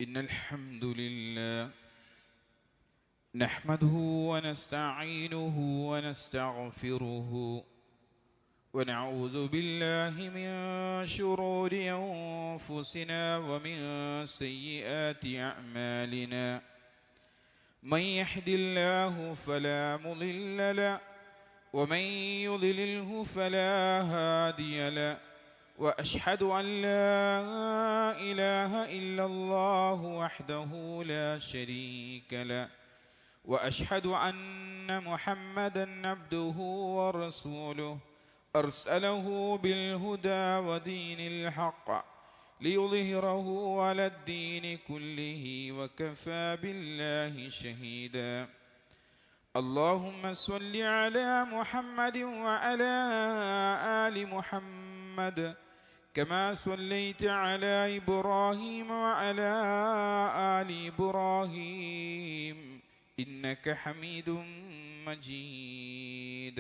إن الحمد لله نحمده ونستعينه ونستغفره ونعوذ بالله من شرور أنفسنا ومن سيئات أعمالنا. من يهد الله فلا مضل له ومن يضلله فلا هادي له، وأشهد أن لا إله إلا الله وحده لا شريك له، وأشهد أن محمدا عبده ورسوله أرسله بالهدى ودين الحق ليظهره على الدين كله وكفى بالله شهيدا. اللهم صل على محمد وعلى آل محمد كما صليت على إبراهيم وعلى آل إبراهيم إنك حميد مجيد.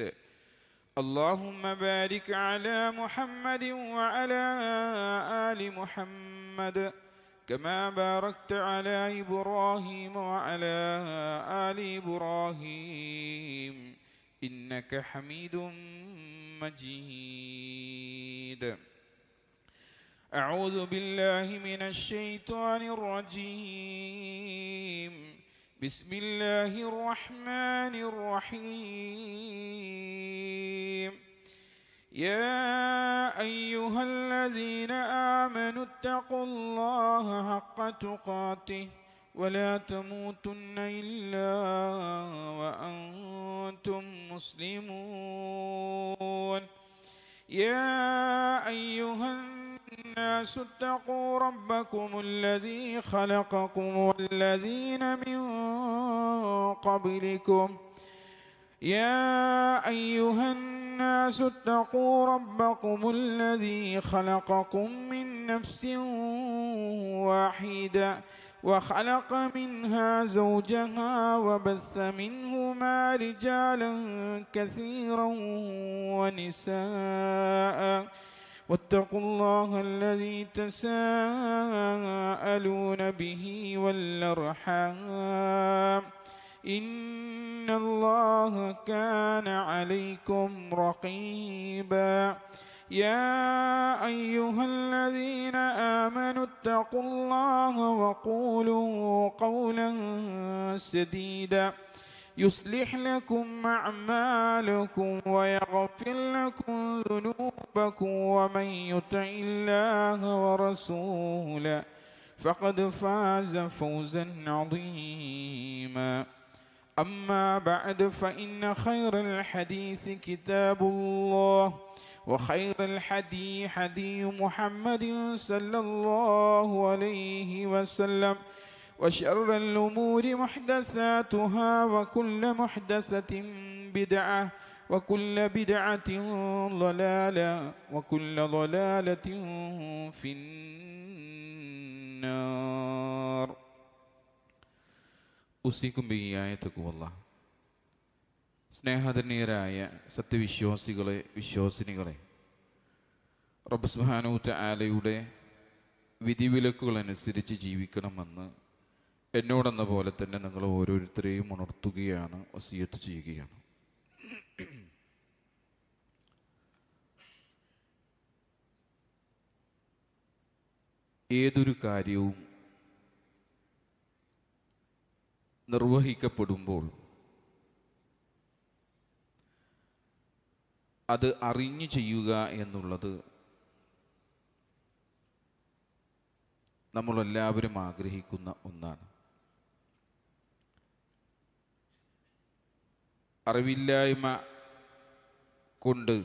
اللهم بارك على محمد وعلى آل محمد كما باركت على إبراهيم وعلى آل إبراهيم إنك حميد مجيد. أعوذ بالله من الشيطان الرجيم. بسم الله الرحمن الرحيم. يا أيها الذين آمنوا اتقوا الله حق تقاته ولا تموتن إلا وأنتم مسلمون. يا أيها الناس اتقوا ربكم الذي خلقكم والذين من قبلكم يا أيها الناس اتقوا ربكم الذي خلقكم من نفس واحدة وخلق منها زوجها وبث منهما رجالا كثيرا ونساء واتقوا الله الذي تساءلون به والأرحام إن الله كان عليكم رقيبا. يا أيها الذين آمنوا اتقوا الله وقولوا قولا سديدا يصلح لكم أعمالكم ويغفر لكم ذنوبكم ومن يطع الله ورسوله فقد فاز فوزا عظيما. أما بعد فإن خير الحديث كتاب الله وخير الحدي حدي محمد صلى الله عليه وسلم وشر الأمور محدثاتها وكل محدثة بدعة وكل بدعة ضلالة وكل ضلالة في النار. ഉസിക്കും ബിയായ തഖ്വല്ലാ. സ്നേഹധന്യരായ സത്യവിശ്വാസികളെ, വിശ്വാസിനികളെ, റബ്ബ് സുബ്ഹാനഹു തആലയുടെ വിധിവിലക്കുകൾ അനുസരിച്ച് ജീവിക്കണമെന്ന് എന്നോടെന്ന പോലെ തന്നെ നിങ്ങൾ ഓരോരുത്തരെയും ഉണർത്തുകയാണ്, വസിയത്ത് ചെയ്യുകയാണ്. ഏതൊരു കാര്യവും നിർവഹിക്കപ്പെടുമ്പോൾ അത് അറിഞ്ഞു ചെയ്യുക എന്നുള്ളത് നമ്മളെല്ലാവരും ആഗ്രഹിക്കുന്ന ഒന്നാണ്. അറിവില്ലായ്മ കൊണ്ട്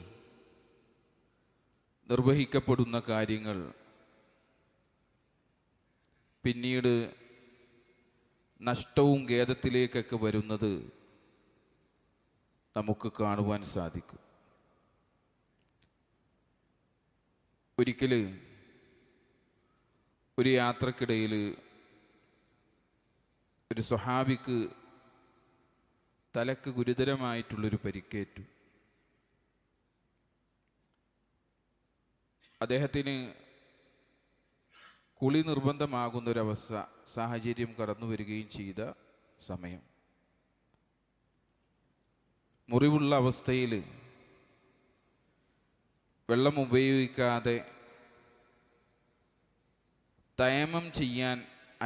നിർവഹിക്കപ്പെടുന്ന കാര്യങ്ങൾ പിന്നീട് നഷ്ടവും ഖേദത്തിലേക്കൊക്കെ വരുന്നത് നമുക്ക് കാണുവാൻ സാധിക്കും. ഒരിക്കൽ ഒരു യാത്രക്കിടയിൽ ഒരു സ്വഹാബിക്ക് തലക്ക് ഗുരുതരമായിട്ടുള്ളൊരു പരിക്കേറ്റു. അദ്ദേഹത്തിന് കുളി നിർബന്ധമാകുന്നൊരവസ്ഥ സാഹചര്യം കടന്നു വരികയും ചെയ്ത സമയം. മുറിവുള്ള അവസ്ഥയിൽ വെള്ളം ഉപയോഗിക്കാതെ തയമം ചെയ്യാൻ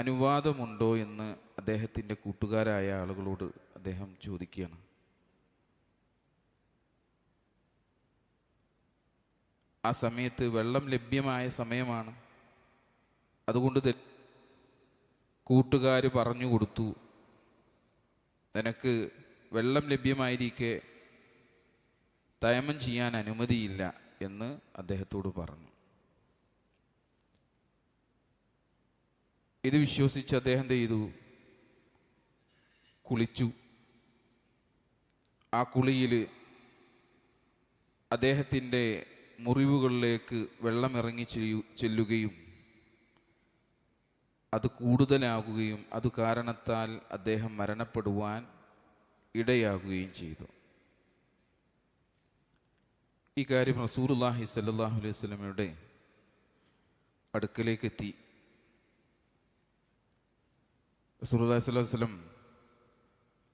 അനുവാദമുണ്ടോ എന്ന് അദ്ദേഹത്തിൻ്റെ കൂട്ടുകാരായ ആളുകളോട് അദ്ദേഹം ചോദിക്കുകയാണ്. ആ സമയത്ത് വെള്ളം ലഭ്യമായ സമയമാണ്. അതുകൊണ്ട് കൂട്ടുകാർ പറഞ്ഞു കൊടുത്തു, നിനക്ക് വെള്ളം ലഭ്യമായിരിക്കെ തയമം ചെയ്യാൻ അനുമതിയില്ല എന്ന് അദ്ദേഹത്തോട് പറഞ്ഞു. ഇത് വിശ്വസിച്ച് അദ്ദേഹം എന്ത് ചെയ്തു? കുളിച്ചു. ആ കുളിയിൽ അദ്ദേഹത്തിൻ്റെ മുറിവുകളിലേക്ക് വെള്ളം ഇറങ്ങി ചെല്ലുകയും അത് കൂടുതലാകുകയും അത് കാരണത്താൽ അദ്ദേഹം മരണപ്പെടുവാൻ ഇടയാകുകയും ചെയ്തു. ഈ കാര്യം റസൂലുള്ളാഹി സ്വല്ലല്ലാഹു അലൈഹി വസല്ലമയുടെ അടുക്കലേക്ക് എത്തി. റസൂലുള്ളാഹി സ്വല്ലല്ലാഹു അലൈഹി വസല്ലം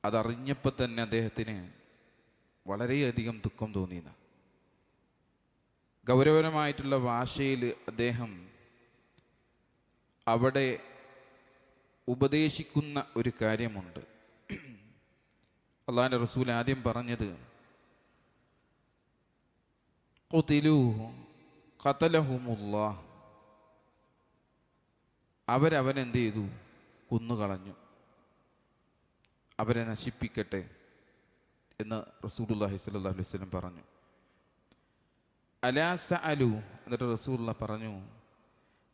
അതറിഞ്ഞപ്പോൾ തന്നെ അദ്ദേഹത്തിന് വളരെയധികം ദുഃഖം തോന്നിയത്. ഗൗരവമായിട്ടുള്ള ഭാഷയിൽ അദ്ദേഹം അവിടെ ഉപദേശിക്കുന്ന ഒരു കാര്യമുണ്ട്. അല്ലാഹുവിൻ്റെ റസൂൽ ആദ്യം പറഞ്ഞത് ഖുതിലൂഹു ഖതലഹുമുല്ലാഹ്, അവരെന്ത് ചെയ്തു? കൊന്നുകളഞ്ഞു, അവരെ നശിപ്പിക്കട്ടെ എന്ന് റസൂലുള്ളാഹി സ്വല്ലല്ലാഹു അലൈഹി വസല്ലം പറഞ്ഞു. അലാ സഅലു, എന്നിട്ട് റസൂലുള്ളാഹി പറഞ്ഞു,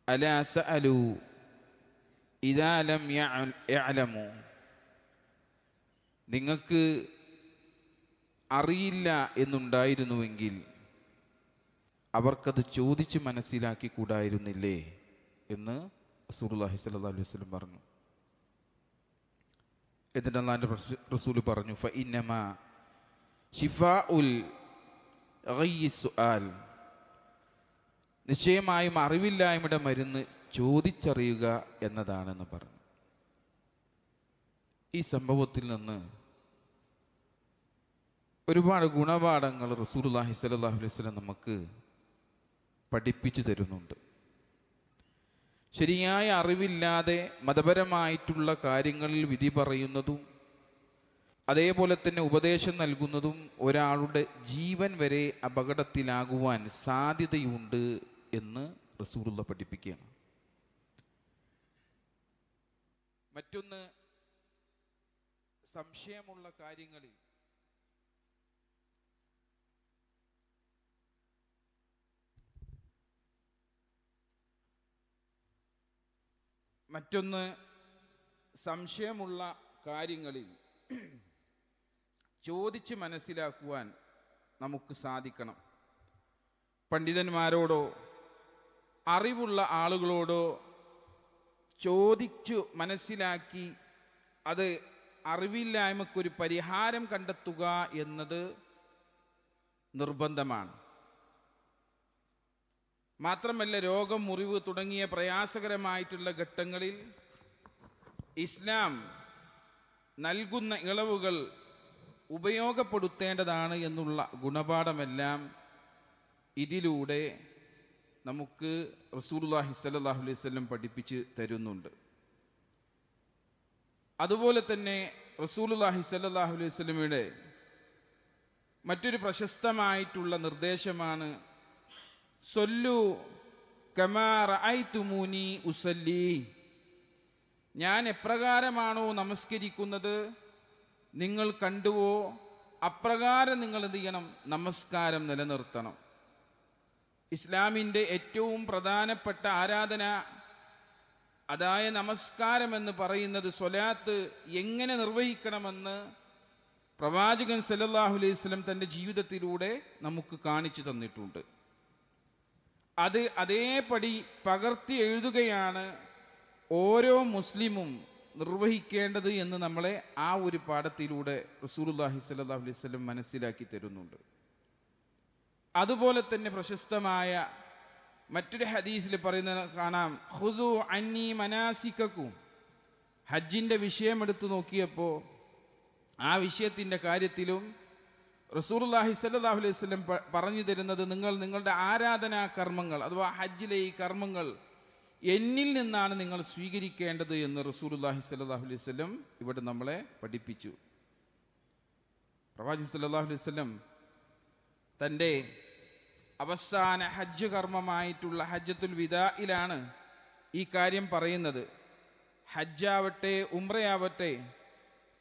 അലാ സഅലു ഇദാ ലം യഅലമു, നിങ്ങൾക്ക് അറിയില്ല എന്നുണ്ടായിരുന്നുവെങ്കിൽ അവർക്കത് ചോദിച്ച് മനസ്സിലാക്കി കൂടായിരുന്നില്ലേ എന്ന് റസൂലുള്ളാഹി സ്വല്ലല്ലാഹു അലൈഹി വസല്ലം പറഞ്ഞു. എന്നിട്ട് അല്ലാഹുവിൻ്റെ റസൂൽ പറഞ്ഞു, ഫഇന്നമാ ശിഫാഉൽ ഗയ്യി സുആൽ, നിശ്ചയമായും അറിവില്ലായ്മയുടെ മരുന്ന് ചോദിച്ചറിയുക എന്നതാണെന്ന് പറഞ്ഞു. ഈ സംഭവത്തിൽ നിന്ന് ഒരുപാട് ഗുണപാഠങ്ങൾ റസൂലുള്ളാഹി സ്വല്ലല്ലാഹു അലൈഹി വസല്ലം നമുക്ക് പഠിപ്പിച്ചു തരുന്നുണ്ട്. ശരിയായ അറിവില്ലാതെ മതപരമായിട്ടുള്ള കാര്യങ്ങളിൽ വിധി പറയുന്നതും അതേപോലെ തന്നെ ഉപദേശം നൽകുന്നതും ഒരാളുടെ ജീവൻ വരെ അപകടത്തിലാകുവാൻ സാധ്യതയുണ്ട് എന്ന് റസൂലുള്ളാഹി പഠിപ്പിക്കുകയാണ്. മറ്റൊന്ന്, സംശയമുള്ള കാര്യങ്ങളിൽ ചോദിച്ച് മനസ്സിലാക്കുവാൻ നമുക്ക് സാധിക്കണം. പണ്ഡിതന്മാരോടോ അറിവുള്ള ആളുകളോടോ ചോദിച്ചു മനസ്സിലാക്കി അത് അറിവില്ലായ്മക്കൊരു പരിഹാരം കണ്ടെത്തുക എന്നത് നിർബന്ധമാണ്. മാത്രമല്ല, രോഗം, മുറിവ് തുടങ്ങിയ പ്രയാസകരമായിട്ടുള്ള ഘട്ടങ്ങളിൽ ഇസ്ലാം നൽകുന്ന ഇളവുകൾ ഉപയോഗപ്പെടുത്തേണ്ടതാണ് എന്നുള്ള ഗുണപാഠമെല്ലാം ഇതിലൂടെ നമുക്ക് റസൂലുള്ളാഹി സ്വല്ലല്ലാഹു അലൈഹി വസല്ലം പഠിപ്പിച്ച് തരുന്നുണ്ട്. അതുപോലെ തന്നെ റസൂലുള്ളാഹി സ്വല്ലല്ലാഹു അലൈഹി വസല്ലമയുടെ മറ്റൊരു പ്രശസ്തമായിട്ടുള്ള നിർദ്ദേശമാണ് സൊല്ലു കമാ റഅയ്തുമൂനി ഉസല്ലി, ഞാൻ എപ്രകാരമാണോ നമസ്കരിക്കുന്നത് നിങ്ങൾ കണ്ടുവോ അപ്രകാരം നിങ്ങൾ എന്ത് ചെയ്യണം? നമസ്കാരം നിലനിർത്തണം. ഇസ്ലാമിൻ്റെ ഏറ്റവും പ്രധാനപ്പെട്ട ആരാധന അതായ നമസ്കാരം എന്ന് പറയുന്നത് സ്വലാത്ത് എങ്ങനെ നിർവഹിക്കണമെന്ന് പ്രവാചകൻ സല്ലല്ലാഹു അലൈഹി വസല്ലം തൻ്റെ ജീവിതത്തിലൂടെ നമുക്ക് കാണിച്ചു തന്നിട്ടുണ്ട്. അത് അതേപടി പകർത്തി എഴുതുകയാണ് ഓരോ മുസ്ലിമും നിർവഹിക്കേണ്ടത് എന്ന് നമ്മളെ ആ ഒരു പാഠത്തിലൂടെ റസൂലുള്ളാഹി സ്വല്ലല്ലാഹു അലൈഹി വസല്ലം മനസ്സിലാക്കി തരുന്നുണ്ട്. അതുപോലെ തന്നെ പ്രശസ്തമായ മറ്റൊരു ഹദീസിൽ പറയുന്നത് കാണാം, ഖുദു അന്നി മനാസിക്കക്കും. ഹജ്ജിൻ്റെ വിഷയം എടുത്തു നോക്കിയപ്പോൾ ആ വിഷയത്തിൻ്റെ കാര്യത്തിലും റസൂലുള്ളാഹി സ്വല്ലല്ലാഹു അലൈഹി വസല്ലം പറഞ്ഞു തരുന്നത്, നിങ്ങൾ നിങ്ങളുടെ ആരാധനാ കർമ്മങ്ങൾ അഥവാ ഹജ്ജിലെ ഈ കർമ്മങ്ങൾ എന്നിൽ നിന്നാണ് നിങ്ങൾ സ്വീകരിക്കേണ്ടത് എന്ന് റസൂലുള്ളാഹി സ്വല്ലല്ലാഹു അലൈഹി വസല്ലം ഇവിടെ നമ്മളെ പഠിപ്പിച്ചു. പ്രവാചകൻ സ്വല്ലല്ലാഹു അലൈഹി വസല്ലം തൻ്റെ അവസാന ഹജ്ജ് കർമ്മമായിട്ടുള്ള ഹജ്ജത്തുൽ വിദായിലാണ് ഈ കാര്യം പറയുന്നത്. ഹജ്ജാവട്ടെ ഉംറയാവട്ടെ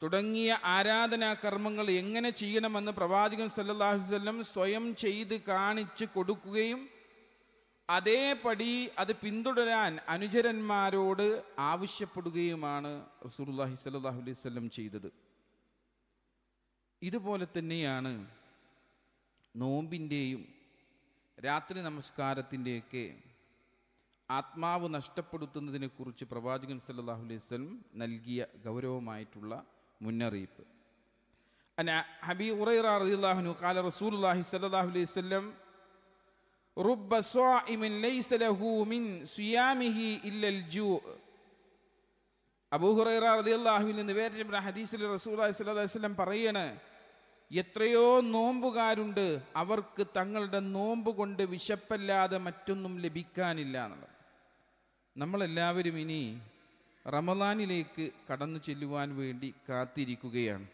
തുടങ്ങിയ ആരാധനാ കർമ്മങ്ങൾ എങ്ങനെ ചെയ്യണമെന്ന് പ്രവാചകൻ സല്ലല്ലാഹു അലൈഹി വസല്ലം സ്വയം ചെയ്ത് കാണിച്ച് കൊടുക്കുകയും അതേപടി അത് പിന്തുടരാൻ അനുചരന്മാരോട് ആവശ്യപ്പെടുകയുമാണ് റസൂലുള്ളാഹി സ്വല്ലല്ലാഹു അലൈഹി വസല്ലം ചെയ്തത്. ഇതുപോലെ തന്നെയാണ് നോമ്പിൻ്റെയും രാത്രി നമസ്കാരത്തിൻ്റെയൊക്കെ ആത്മാവ് നഷ്ടപ്പെടുത്തുന്നതിനെ കുറിച്ച് പ്രവാചകൻ സല്ലല്ലാഹു അലൈഹി വസല്ലം നൽകിയ ഗൗരവമായിട്ടുള്ള മുന്നറിയിപ്പ്. അന അബീ ഹുറൈറ റളിയല്ലാഹു അൻഹു ഖാല റസൂലുള്ളാഹി സ്വല്ലല്ലാഹു അലൈഹി വസല്ലം റുബ്ബ സ്വാഇമിൻ ലൈസ ലഹു മിൻ സിയാമിഹി ഇല്ലൽ ജൂ. അബൂ ഹുറൈറ റളിയല്ലാഹുവിൽ നിന്ന് നിവേദിക്കപ്പെട്ട ഹദീസിൽ റസൂലുള്ളാഹി സ്വല്ലല്ലാഹു അലൈഹി വസല്ലം പറയാണ്, എത്രയോ നോമ്പുകാരുണ്ട്, അവർക്ക് തങ്ങളുടെ നോമ്പ് കൊണ്ട് വിശപ്പല്ലാതെ മറ്റൊന്നും ലഭിക്കാനില്ല എന്നുള്ളത്. നമ്മളെല്ലാവരും ഇനി റമളാനിലേക്ക് കടന്നു ചെല്ലുവാൻ വേണ്ടി കാത്തിരിക്കുകയാണ്.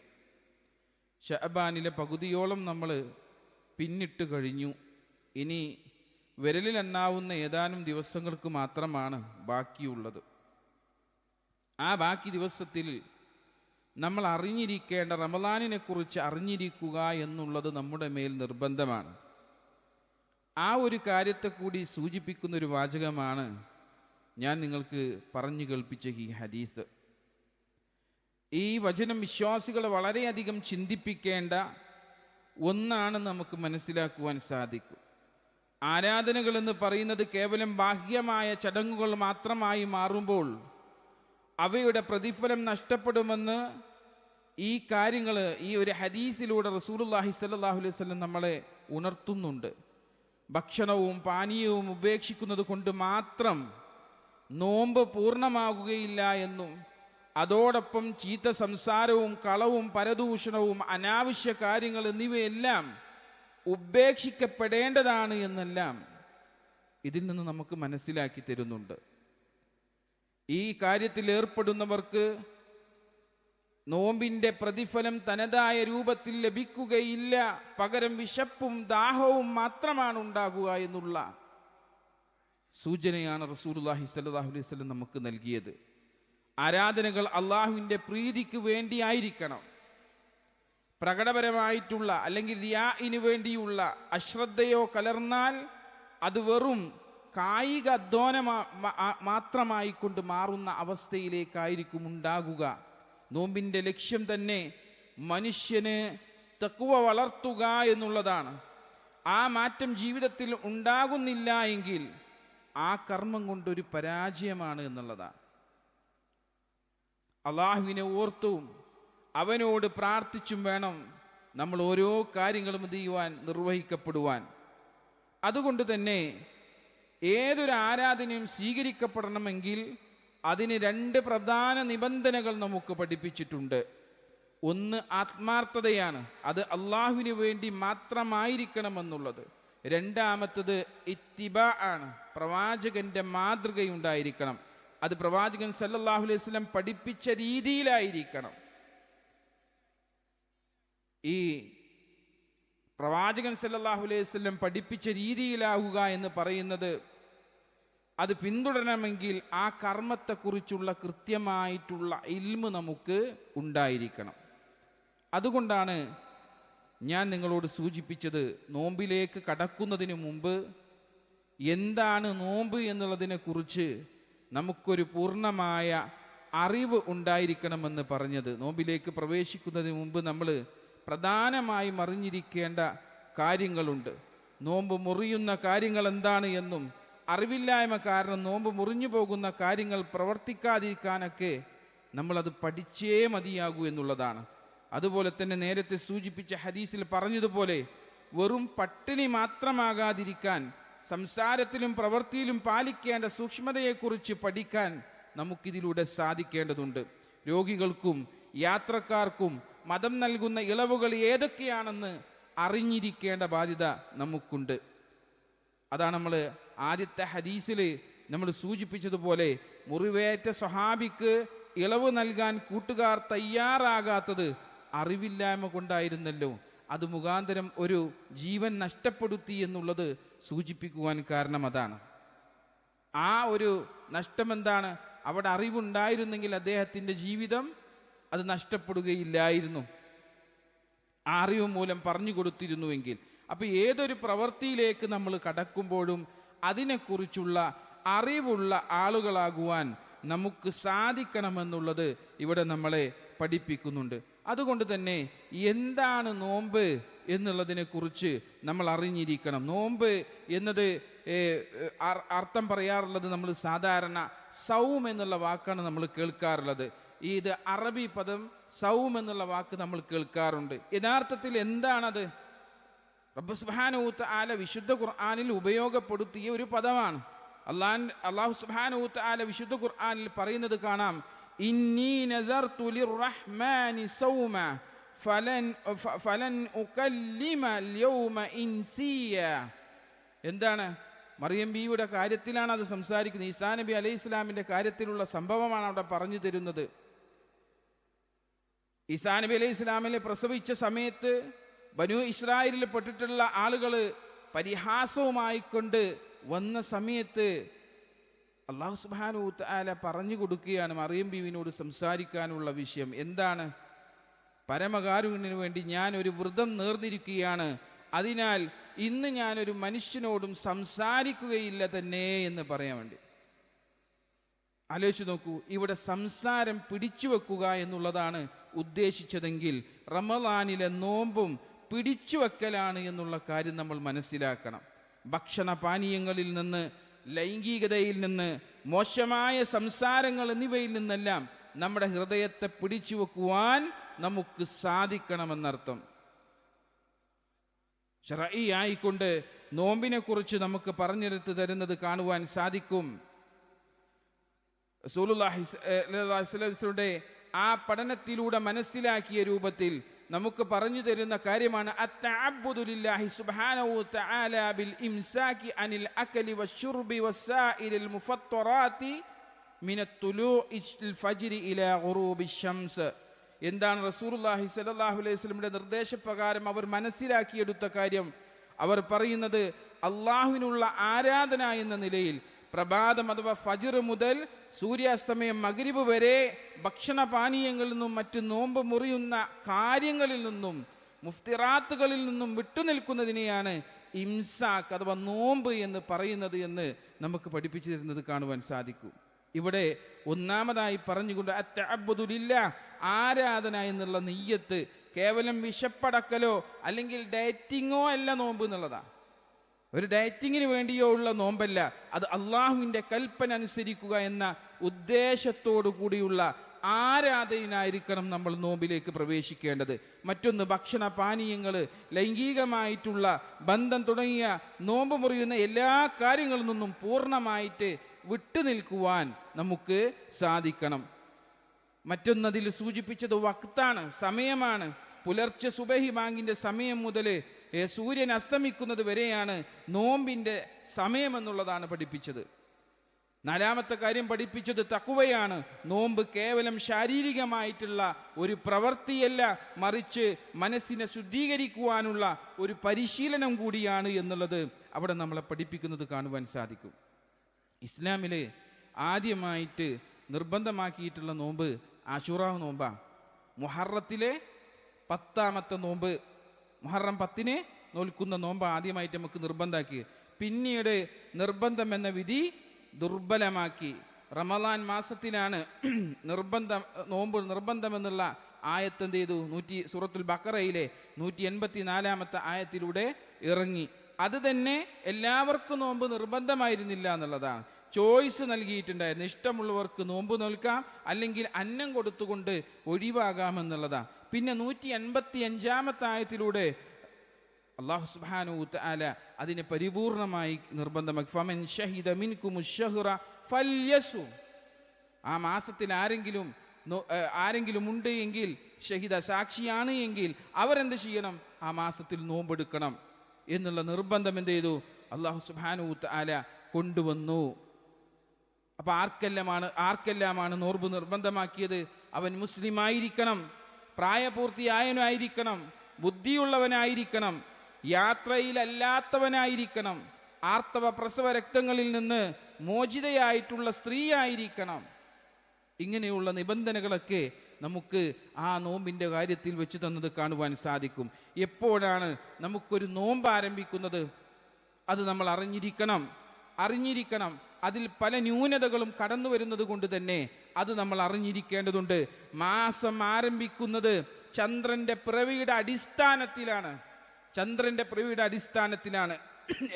ശഅബാനിലെ പകുതിയോളം നമ്മൾ പിന്നിട്ട് കഴിഞ്ഞു. ഇനി വിരലിലെണ്ണാവുന്ന ഏതാനും ദിവസങ്ങൾക്ക് മാത്രമാണ് ബാക്കിയുള്ളത്. ആ ബാക്കി ദിവസത്തിൽ നമ്മൾ അറിഞ്ഞിരിക്കേണ്ട റമളാനിനെ കുറിച്ച് അറിഞ്ഞിരിക്കുക എന്നുള്ളത് നമ്മുടെ മേൽ നിർബന്ധമാണ്. ആ ഒരു കാര്യത്തെ കൂടി സൂചിപ്പിക്കുന്ന ഒരു വാചകമാണ് ഞാൻ നിങ്ങൾക്ക് പറഞ്ഞു കേൾപ്പിച്ച ഈ ഹദീസ്. ഈ വചനം വിശ്വാസികളെ വളരെയധികം ചിന്തിപ്പിക്കേണ്ട ഒന്നാണ് നമുക്ക് മനസ്സിലാക്കുവാൻ സാധിക്കും. ആരാധനകൾ എന്ന് പറയുന്നത് കേവലം ബാഹ്യമായ ചടങ്ങുകൾ മാത്രമായി മാറുമ്പോൾ അവയുടെ പ്രതിഫലം നഷ്ടപ്പെടുമെന്ന് ഈ കാര്യങ്ങൾ ഈ ഒരു ഹദീസിലൂടെ റസൂലുള്ളാഹി സ്വല്ലല്ലാഹു അലൈഹി വസല്ലം നമ്മളെ ഉണർത്തുന്നുണ്ട്. ഭക്ഷണവും പാനീയവും ഉപേക്ഷിക്കുന്നത് കൊണ്ട് മാത്രം നോമ്പ് പൂർണ്ണമാകുകയില്ല എന്നും അതോടൊപ്പം ചീത്ത സംസാരവും കളവും പരദൂഷണവും അനാവശ്യ കാര്യങ്ങൾ എന്നിവയെല്ലാം ഉപേക്ഷിക്കപ്പെടേണ്ടതാണ് എന്നെല്ലാം ഇതിൽ നിന്ന് നമുക്ക് മനസ്സിലാക്കി തരുന്നുണ്ട്. ഈ കാര്യത്തിൽ ഏർപ്പെടുന്നവർക്ക് നോമ്പിൻ്റെ പ്രതിഫലം തനതായ രൂപത്തിൽ ലഭിക്കുകയില്ല, പകരം വിശപ്പും ദാഹവും മാത്രമാണ് ഉണ്ടാകുക എന്നുള്ള സൂചനയാണ് റസൂലുള്ളാഹി സ്വല്ലല്ലാഹു അലൈഹി വസല്ലം നമുക്ക് നൽകിയത്. ആരാധനകൾ അള്ളാഹുവിൻ്റെ പ്രീതിക്ക് വേണ്ടിയായിരിക്കണം. പ്രകടപരമായിട്ടുള്ള അല്ലെങ്കിൽ റിയാഇന് വേണ്ടിയുള്ള അശ്രദ്ധയോ കലർന്നാൽ അത് വെറും കായിക അധ്വാനം മാത്രമായി കൊണ്ട് മാറുന്ന അവസ്ഥയിലേക്കായിരിക്കും ഉണ്ടാകുക. നോമ്പിൻ്റെ ലക്ഷ്യം തന്നെ മനുഷ്യന് തഖ്വ വളർത്തുക എന്നുള്ളതാണ്. ആ മാറ്റം ജീവിതത്തിൽ ഉണ്ടാകുന്നില്ല എങ്കിൽ ആ കർമ്മം കൊണ്ടൊരു പരാജയമാണ് എന്നുള്ളതാണ്. അള്ളാഹുവിനെ ഓർത്തും അവനോട് പ്രാർത്ഥിച്ചും വേണം നമ്മൾ ഓരോ കാര്യങ്ങളും ചെയ്യുവാൻ, നിർവഹിക്കപ്പെടുവാൻ. അതുകൊണ്ട് തന്നെ ഏതൊരു ആരാധനയും സ്വീകരിക്കപ്പെടണമെങ്കിൽ അതിന് രണ്ട് പ്രധാന നിബന്ധനകൾ നമുക്ക് പഠിപ്പിച്ചിട്ടുണ്ട്. ഒന്ന് ആത്മാർത്ഥതയാണ്, അത് അള്ളാഹുവിന് വേണ്ടി മാത്രമായിരിക്കണമെന്നുള്ളത്. രണ്ടാമത്തത് ഇത്തിബാ ആണ്, പ്രവാചകന്റെ മാതൃകയുണ്ടായിരിക്കണം. അത് പ്രവാചകൻ സല്ലല്ലാഹു അലൈഹി വസല്ലം പഠിപ്പിച്ച രീതിയിലായിരിക്കണം. ഈ പ്രവാചകൻ സല്ലല്ലാഹു അലൈഹി വസല്ലം പഠിപ്പിച്ച രീതിയിലാവുക എന്ന് പറയുന്നത് അത് പിന്തുടരണമെങ്കിൽ ആ കർമ്മത്തെക്കുറിച്ചുള്ള കൃത്യമായിട്ടുള്ള ഇൽമ് നമുക്ക് ഉണ്ടായിരിക്കണം. അതുകൊണ്ടാണ് ഞാൻ നിങ്ങളോട് സൂചിപ്പിച്ചത്, നോമ്പിലേക്ക് കടക്കുന്നതിന് മുമ്പ് എന്താണ് നോമ്പ് എന്നുള്ളതിനെക്കുറിച്ച് നമുക്കൊരു പൂർണ്ണമായ അറിവ് ഉണ്ടായിരിക്കണമെന്ന് പറഞ്ഞത്. നോമ്പിലേക്ക് പ്രവേശിക്കുന്നതിന് മുമ്പ് നമ്മൾ പ്രധാനമായും അറിഞ്ഞിരിക്കേണ്ട കാര്യങ്ങളുണ്ട്. നോമ്പ് മുറിയുന്ന കാര്യങ്ങൾ എന്താണ് എന്നും അറിവില്ലായ്മ കാരണം നോമ്പ് മുറിഞ്ഞു പോകുന്ന കാര്യങ്ങൾ പ്രവർത്തിക്കാതിരിക്കാനൊക്കെ നമ്മളത് പഠിച്ചേ മതിയാകൂ എന്നുള്ളതാണ്. അതുപോലെ തന്നെ നേരത്തെ സൂചിപ്പിച്ച ഹദീസിൽ പറഞ്ഞതുപോലെ വെറും പട്ടിണി മാത്രമാകാതിരിക്കാൻ സംസാരത്തിലും പ്രവൃത്തിയിലും പാലിക്കേണ്ട സൂക്ഷ്മതയെക്കുറിച്ച് പഠിക്കാൻ നമുക്കിതിലൂടെ സാധിക്കേണ്ടതുണ്ട്. രോഗികൾക്കും യാത്രക്കാർക്കും മതം നൽകുന്ന ഇളവുകൾ ഏതൊക്കെയാണെന്ന് അറിഞ്ഞിരിക്കേണ്ട ബാധ്യത നമുക്കുണ്ട്. അതാണ് നമ്മൾ ആദ്യത്തെ ഹദീസിൽ നമ്മൾ സൂചിപ്പിച്ചതുപോലെ, മുറിവേറ്റ സ്വഹാബിക്ക് ഇളവ് നൽകാൻ കൂട്ടുകാർ തയ്യാറാകാത്തത് അറിവില്ലായ്മ കൊണ്ടായിരുന്നല്ലോ. അത് മുഖാന്തരം ഒരു ജീവൻ നഷ്ടപ്പെടുത്തി എന്നുള്ളത് സൂചിപ്പിക്കുവാൻ കാരണം അതാണ്. ആ ഒരു നഷ്ടം എന്താണ്? അവിടെ അറിവുണ്ടായിരുന്നെങ്കിൽ അദ്ദേഹത്തിൻ്റെ ജീവിതം അത് നഷ്ടപ്പെടുകയില്ലായിരുന്നു. ആ അറിവ് മൂലം പറഞ്ഞു കൊടുത്തിരുന്നുവെങ്കിൽ. അപ്പൊ ഏതൊരു പ്രവൃത്തിയിലേക്ക് നമ്മൾ കടക്കുമ്പോഴും അതിനെക്കുറിച്ചുള്ള അറിവുള്ള ആളുകളാകുവാൻ നമുക്ക് സാധിക്കണമെന്നുള്ളത് ഇവിടെ നമ്മളെ പഠിപ്പിക്കുന്നുണ്ട്. അതുകൊണ്ട് തന്നെ എന്താണ് നോമ്പ് എന്നുള്ളതിനെ കുറിച്ച് നമ്മൾ അറിഞ്ഞിരിക്കണം. നോമ്പ് എന്നത് അർത്ഥം പറയാറുള്ളത് നമ്മൾ സാധാരണ സൗം എന്നുള്ള വാക്കാണ് നമ്മൾ കേൾക്കാറുള്ളത്. ഇത് അറബി പദം സൗം എന്നുള്ള വാക്ക് നമ്മൾ കേൾക്കാറുണ്ട്. യഥാർത്ഥത്തിൽ എന്താണത്? റബ്ബ് സുബ്ഹാനഹു വ തആല വിശുദ്ധ ഖുർആനിൽ ഉപയോഗപ്പെടുത്തിയ ഒരു പദമാണ്. അല്ലാഹു സുബ്ഹാനഹു വ തആല വിശുദ്ധ ഖുർആനിൽ പറയുന്നത് കാണാം, ഇന്നി നദർതു ലിർറഹ്മാനി സൗമ ഫലൻ ഉകല്ലിമ അൽയൗമ ഇൻസിയ. എന്താണ്? മറിയം ബീവിയുടെ കാര്യത്തിലാണ് അത് സംസാരിക്കുന്നത്. ഈസാ നബി അലൈഹി ഇസ്ലാമിന്റെ കാര്യത്തിലുള്ള സംഭവമാണ് അവിടെ പറഞ്ഞു തരുന്നത്. ഈസാ നബി അലൈഹി ഇസ്ലാമിനെ പ്രസവിച്ച സമയത്ത് ബനൂ ഇസ്രായേലിൽ പെട്ടിട്ടുള്ള ആളുകൾ പരിഹാസവുമായിക്കൊണ്ട് വന്ന സമയത്ത് അല്ലാഹു സുബ്ഹാനഹു വ തആല പറഞ്ഞു കൊടുക്കുകയാണ് മറിയം ബീവിനോട് സംസാരിക്കാനുള്ള വിഷയം. എന്താണ്? പരമകാരുണ്യന് വേണ്ടി ഞാൻ ഒരു വ്രതം നേർന്നിരിക്കുകയാണ്, അതിനാൽ ഇന്ന് ഞാനൊരു മനുഷ്യനോടും സംസാരിക്കുകയില്ല തന്നെ എന്ന് പറയാൻ വേണ്ടി. ആലോചിച്ച് നോക്കൂ, ഇവിടെ സംസാരം പിടിച്ചു വെക്കുക എന്നുള്ളതാണ് ഉദ്ദേശിച്ചതെങ്കിൽ റമളാനിലെ നോമ്പും പിടിച്ചുവെക്കലാണ് എന്നുള്ള കാര്യം നമ്മൾ മനസ്സിലാക്കണം. ഭക്ഷണ പാനീയങ്ങളിൽ നിന്ന്, ലൈംഗികതയിൽ നിന്ന്, മോശമായ സംസാരങ്ങൾ എന്നിവയിൽ നിന്നെല്ലാം നമ്മുടെ ഹൃദയത്തെ പിടിച്ചു വെക്കുവാൻ നമുക്ക് സാധിക്കണമെന്നർത്ഥം. ശർഈ ആയിക്കൊണ്ട് നോമ്പിനെ കുറിച്ച് നമുക്ക് പറഞ്ഞെടുത്ത് തരുന്നത് കാണുവാൻ സാധിക്കും. റസൂലുള്ളാഹി സ്വല്ലല്ലാഹു അലൈഹി വസല്ലമയുടെ ആ പഠനത്തിലൂടെ മനസ്സിലാക്കിയ രൂപത്തിൽ നമുക്ക് പറഞ്ഞു തരുന്ന കാര്യമാണ് അത്തഅബ്ബുദു ലില്ലാഹി സുബ്ഹാനഹു വ തആല ബിൽ ഇംസാകി അനിൽ അക്ലി വശുർബി വസ്സാഇരിൽ മുഫത്തറാത്തി മിനത് തുലൂഇൽ ഫജ്രി ഇലാ ഗുറൂബിശ് ശംസ്. എന്താണ് റസൂലുള്ളാഹി സ്വല്ലല്ലാഹു അലൈഹി വസല്ലമയുടെ നിർദ്ദേശപ്രകാരം അവർ മനസ്സിലാക്കിയെടുത്ത കാര്യം? അവർ പറയുന്നത് അള്ളാഹുവിനുള്ള ആരാധന എന്ന നിലയിൽ പ്രഭാതം അഥവാ ഫജ്ർ മുതൽ സൂര്യാസ്തമയം മഗ്രിബ് വരെ ഭക്ഷണപാനീയങ്ങളിൽ നിന്നും മറ്റ് നോമ്പ് മുറിയുന്ന കാര്യങ്ങളിൽ നിന്നും മുഫ്തിറാത്തുകളിൽ നിന്നും വിട്ടുനിൽക്കുന്നതിനെയാണ് ഇംസാക്ക് അഥവാ നോമ്പ് എന്ന് പറയുന്നത് എന്ന് നമുക്ക് പഠിപ്പിച്ചു തരുന്നത് കാണുവാൻ സാധിക്കും. ഇവിടെ ഒന്നാമതായി പറഞ്ഞുകൊണ്ട് അത്തഅബ്ബുദു ലില്ലാഹ്, ആരാധന എന്നുള്ള നിയ്യത്ത് കേവലം വിശപ്പടക്കലോ അല്ലെങ്കിൽ ഡയറ്റിങ്ങോ അല്ല നോമ്പ് എന്നുള്ളതാണ്. ഒരു ഡയറ്റിങ്ങിന് വേണ്ടിയോ ഉള്ള നോമ്പല്ല, അത് അള്ളാഹുവിൻ്റെ കൽപ്പന അനുസരിക്കുക എന്ന ഉദ്ദേശത്തോടു കൂടിയുള്ള ആരാധനയായിരിക്കണം നമ്മൾ നോമ്പിലേക്ക് പ്രവേശിക്കേണ്ടത്. മറ്റൊന്ന് ഭക്ഷണ പാനീയങ്ങൾ, ലൈംഗികമായിട്ടുള്ള ബന്ധം തുടങ്ങിയ നോമ്പ് മുറിയുന്ന എല്ലാ കാര്യങ്ങളിൽ നിന്നും പൂർണ്ണമായിട്ട് വിട്ടുനിൽക്കുവാൻ നമുക്ക് സാധിക്കണം. മറ്റൊന്നതിൽ സൂചിപ്പിച്ചത് വക്താണ്, സമയമാണ്. പുലർച്ചെ സുബഹി ബാങ്കിന്റെ സമയം മുതൽ സൂര്യൻ അസ്തമിക്കുന്നത് വരെയാണ് നോമ്പിന്റെ സമയമെന്നുള്ളതാണ് പഠിപ്പിച്ചത്. നാലാമത്തെ കാര്യം പഠിപ്പിച്ചത് തഖ്വയാണ്. നോമ്പ് കേവലം ശാരീരികമായിട്ടുള്ള ഒരു പ്രവൃത്തിയല്ല, മറിച്ച് മനസ്സിനെ ശുദ്ധീകരിക്കുവാനുള്ള ഒരു പരിശീലനം കൂടിയാണ് എന്നുള്ളത് അവിടെ നമ്മളെ പഠിപ്പിക്കുന്നത് കാണുവാൻ സാധിക്കും. ഇസ്ലാമിലെ ആദ്യമായിട്ട് നിർബന്ധമാക്കിയിട്ടുള്ള നോമ്പ് ആശൂറാ നോമ്പാ. മുഹറത്തിലെ 10ാമത്തെ നോമ്പ്, മുഹറം 10 നോൽക്കുന്ന നോമ്പ് ആദ്യമായിട്ട് നമുക്ക് നിർബന്ധമാക്കി. പിന്നീട് നിർബന്ധം എന്ന വിധി ദുർബലമാക്കി. റമളാൻ മാസത്തിലാണ് നോമ്പ് നിർബന്ധം എന്നുള്ള ആയത്ത് എന്ത് ചെയ്തു? സൂറത്തുൽ ബഖറയിലെ 184ാമത്തെ ആയത്തിലൂടെ ഇറങ്ങി. അത് തന്നെ എല്ലാവർക്കും നോമ്പ് നിർബന്ധമായിരുന്നില്ല എന്നുള്ളതാണ്. ചോയ്സ് നൽകിയിട്ടുണ്ടായിരുന്നു. ഇഷ്ടമുള്ളവർക്ക് നോമ്പ് നോൽക്കാം, അല്ലെങ്കിൽ അന്നം കൊടുത്തുകൊണ്ട് ഒഴിവാകാമെന്നുള്ളതാണ്. പിന്നെ 185ാമത്തെ ആയത്തിലൂടെ അല്ലാഹു സുബ്ഹാനഹു തആല അതിനെ പരിപൂർണമായി നിർബന്ധമാക്കി. ഫമൻ ഷഹിദ മിൻകുമുശ് ശഹ്റ ഫൽയസും. ആ മാസത്തിൽ ആരെങ്കിലും ഉണ്ട് എങ്കിൽ, ഷഹിദ സാക്ഷിയാണ് എങ്കിൽ അവരെന്ത് ചെയ്യണം? ആ മാസത്തിൽ നോമ്പെടുക്കണം എന്നുള്ള നിർബന്ധം എന്ത് ചെയ്തു? അല്ലാഹു സുബ്ഹാനഹു തആല കൊണ്ടുവന്നു. അപ്പൊ ആർക്കെല്ലാമാണ് നോമ്പ് നിർബന്ധമാക്കിയത്? അവൻ മുസ്ലിമായിരിക്കണം, പ്രായപൂർത്തിയായവനായിരിക്കണം, ബുദ്ധിയുള്ളവനായിരിക്കണം, യാത്രയിലല്ലാത്തവനായിരിക്കണം, ആർത്തവ പ്രസവ രക്തങ്ങളിൽ നിന്ന് മോചിതയായിട്ടുള്ള സ്ത്രീയായിരിക്കണം. ഇങ്ങനെയുള്ള നിബന്ധനകളൊക്കെ നമുക്ക് ആ നോമ്പിൻ്റെ കാര്യത്തിൽ വെച്ച് തന്നത് കാണുവാൻ സാധിക്കും. എപ്പോഴാണ് നമുക്കൊരു നോമ്പ് ആരംഭിക്കുന്നത്? അത് നമ്മൾ അറിഞ്ഞിരിക്കണം. അതിൽ പല ന്യൂനതകളും കടന്നു വരുന്നത് കൊണ്ട് തന്നെ അത് നമ്മൾ അറിഞ്ഞിരിക്കേണ്ടതുണ്ട്. മാസം ആരംഭിക്കുന്നത് ചന്ദ്രന്റെ പിറവിയുടെ അടിസ്ഥാനത്തിലാണ്.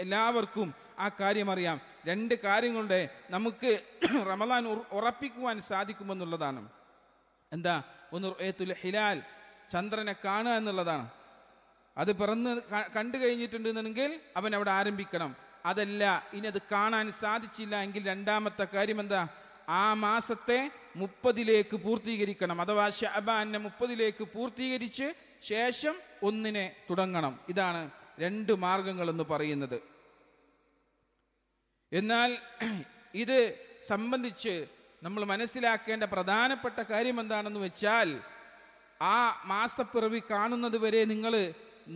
എല്ലാവർക്കും ആ കാര്യം അറിയാം. 2 കാര്യങ്ങളുടെ നമുക്ക് റമദാൻ ഉറപ്പിക്കുവാൻ സാധിക്കുമെന്നുള്ളതാണ്. എന്താ? ഒന്ന് റുഅ്യത്തുൽ ഹിലാൽ, ചന്ദ്രനെ കാണുക എന്നുള്ളതാണ്. അത് കണ്ടു കഴിഞ്ഞിട്ടുണ്ടെന്നുണ്ടെങ്കിൽ അവൻ അവിടെ ആരംഭിക്കണം. അതല്ല, ഇനി അത് കാണാൻ സാധിച്ചില്ല എങ്കിൽ രണ്ടാമത്തെ കാര്യം എന്താ? ആ മാസത്തെ 30ലേക്ക് പൂർത്തീകരിക്കണം. അഥവാ ശഅബാനെ 30ലേക്ക് പൂർത്തീകരിച്ച് ശേഷം 1 തുടങ്ങണം. ഇതാണ് 2 മാർഗങ്ങൾ എന്ന് പറയുന്നത്. എന്നാൽ ഇത് സംബന്ധിച്ച് നമ്മൾ മനസ്സിലാക്കേണ്ട പ്രധാനപ്പെട്ട കാര്യം എന്താണെന്ന് വെച്ചാൽ, ആ മാസപ്പിറവി കാണുന്നത് വരെ നിങ്ങൾ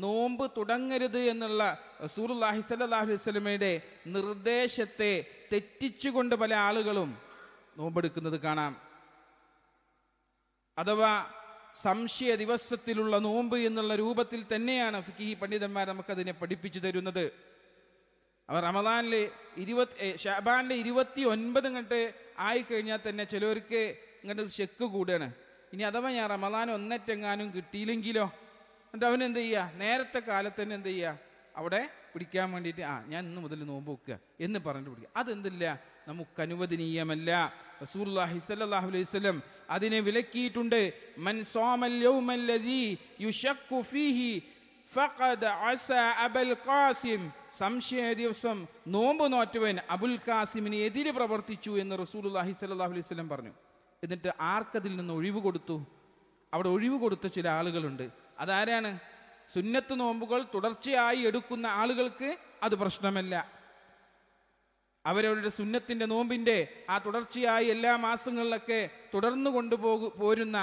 നോമ്പ് തുടങ്ങരുത് എന്നുള്ള റസൂലുള്ളാഹി സ്വല്ലല്ലാഹു അലൈഹി വസല്ലമയുടെ നിർദ്ദേശത്തെ തെറ്റിച്ചുകൊണ്ട് പല ആളുകളും നോമ്പെടുക്കുന്നത് കാണാം. അഥവാ സംശയ ദിവസത്തിലുള്ള നോമ്പ് എന്നുള്ള രൂപത്തിൽ തന്നെയാണ് ഫിഖ്ഹി പണ്ഡിതന്മാർ നമുക്കതിനെ പഠിപ്പിച്ചു തരുന്നത്. അവർ റമദാനിലെ ശഅബാനിലെ 29 ഇങ്ങോട്ട് ആയിക്കഴിഞ്ഞാൽ തന്നെ ചിലവർക്ക് ഇങ്ങോട്ട് ശെക്ക് കൂടുകയാണ്. ഇനി അഥവാ ഞാൻ റമദാൻ ഒന്നറ്റെങ്ങാനും കിട്ടിയില്ലെങ്കിലോ? എന്നിട്ട് അവൻ എന്ത് ചെയ്യുക? നേരത്തെ കാലത്ത് തന്നെ എന്ത് ചെയ്യുക? അവിടെ പിടിക്കാൻ വേണ്ടിയിട്ട് ഞാൻ ഇന്ന് മുതൽ നോമ്പ് വെക്കുക എന്ന് പറഞ്ഞിട്ട് പിടിക്കുക. അതെന്തില്ല, നമുക്ക് അനുവദനീയമല്ല. റസൂലുള്ളാഹി സ്വല്ലല്ലാഹു അലൈഹി വസല്ലം അതിനെ വിലക്കിയിട്ടുണ്ട്. മൻ സാമൽ യൗമല്ലദീ യുശഖു ഫീഹി ഫഖദ് അസാ അബുൽ ഖാസിം. സംശയ ദിവസം നോമ്പ് നോറ്റവൻ അബുൽ ഖാസിമിന് എതിരെ പ്രവർത്തിച്ചു എന്ന് റസൂലുള്ളാഹി സ്വല്ലല്ലാഹു അലൈഹി വസല്ലം പറഞ്ഞു. എന്നിട്ട് ആർക്കതിൽ നിന്ന് ഒഴിവ് കൊടുത്തു? അവിടെ ഒഴിവ് കൊടുത്ത ചില ആളുകളുണ്ട്. അതാരാണ്? സുന്നത്ത് നോമ്പുകൾ തുടർച്ചയായി എടുക്കുന്ന ആളുകൾക്ക് അത് പ്രശ്നമല്ല. അവരവരുടെ സുന്നത്തിന്റെ നോമ്പിന്റെ ആ തുടർച്ചയായി എല്ലാ മാസങ്ങളിലൊക്കെ തുടർന്നു പോരുന്ന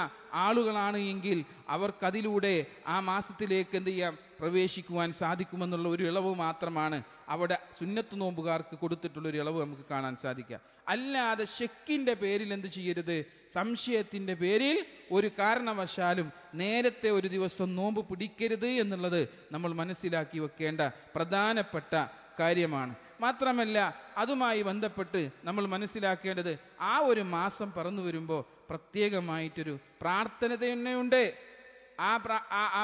ആളുകളാണ് എങ്കിൽ അവർക്കതിലൂടെ ആ മാസത്തിലേക്ക് എന്ത് ചെയ്യാം? പ്രവേശിക്കുവാൻ സാധിക്കുമെന്നുള്ള ഒരു ഇളവ് മാത്രമാണ് അവിടെ സുന്നത്ത് നോമ്പുകാർക്ക് കൊടുത്തിട്ടുള്ളൊരു ഇളവ് നമുക്ക് കാണാൻ സാധിക്കുക. അല്ലാതെ ശക്കിന്റെ പേരിൽ എന്ത് ചെയ്യരുത്? സംശയത്തിന്റെ പേരിൽ ഒരു കാരണവശാലും നേരത്തെ ഒരു ദിവസം നോമ്പ് പിടിക്കരുത് എന്നുള്ളത് നമ്മൾ മനസ്സിലാക്കി വെക്കേണ്ട പ്രധാനപ്പെട്ട കാര്യമാണ്. മാത്രമല്ല, അതുമായി ബന്ധപ്പെട്ട് നമ്മൾ മനസ്സിലാക്കേണ്ടത് ആ ഒരു മാസം പറന്നു വരുമ്പോൾ പ്രത്യേകമായിട്ടൊരു പ്രാർത്ഥന തന്നെയുണ്ട്. ആ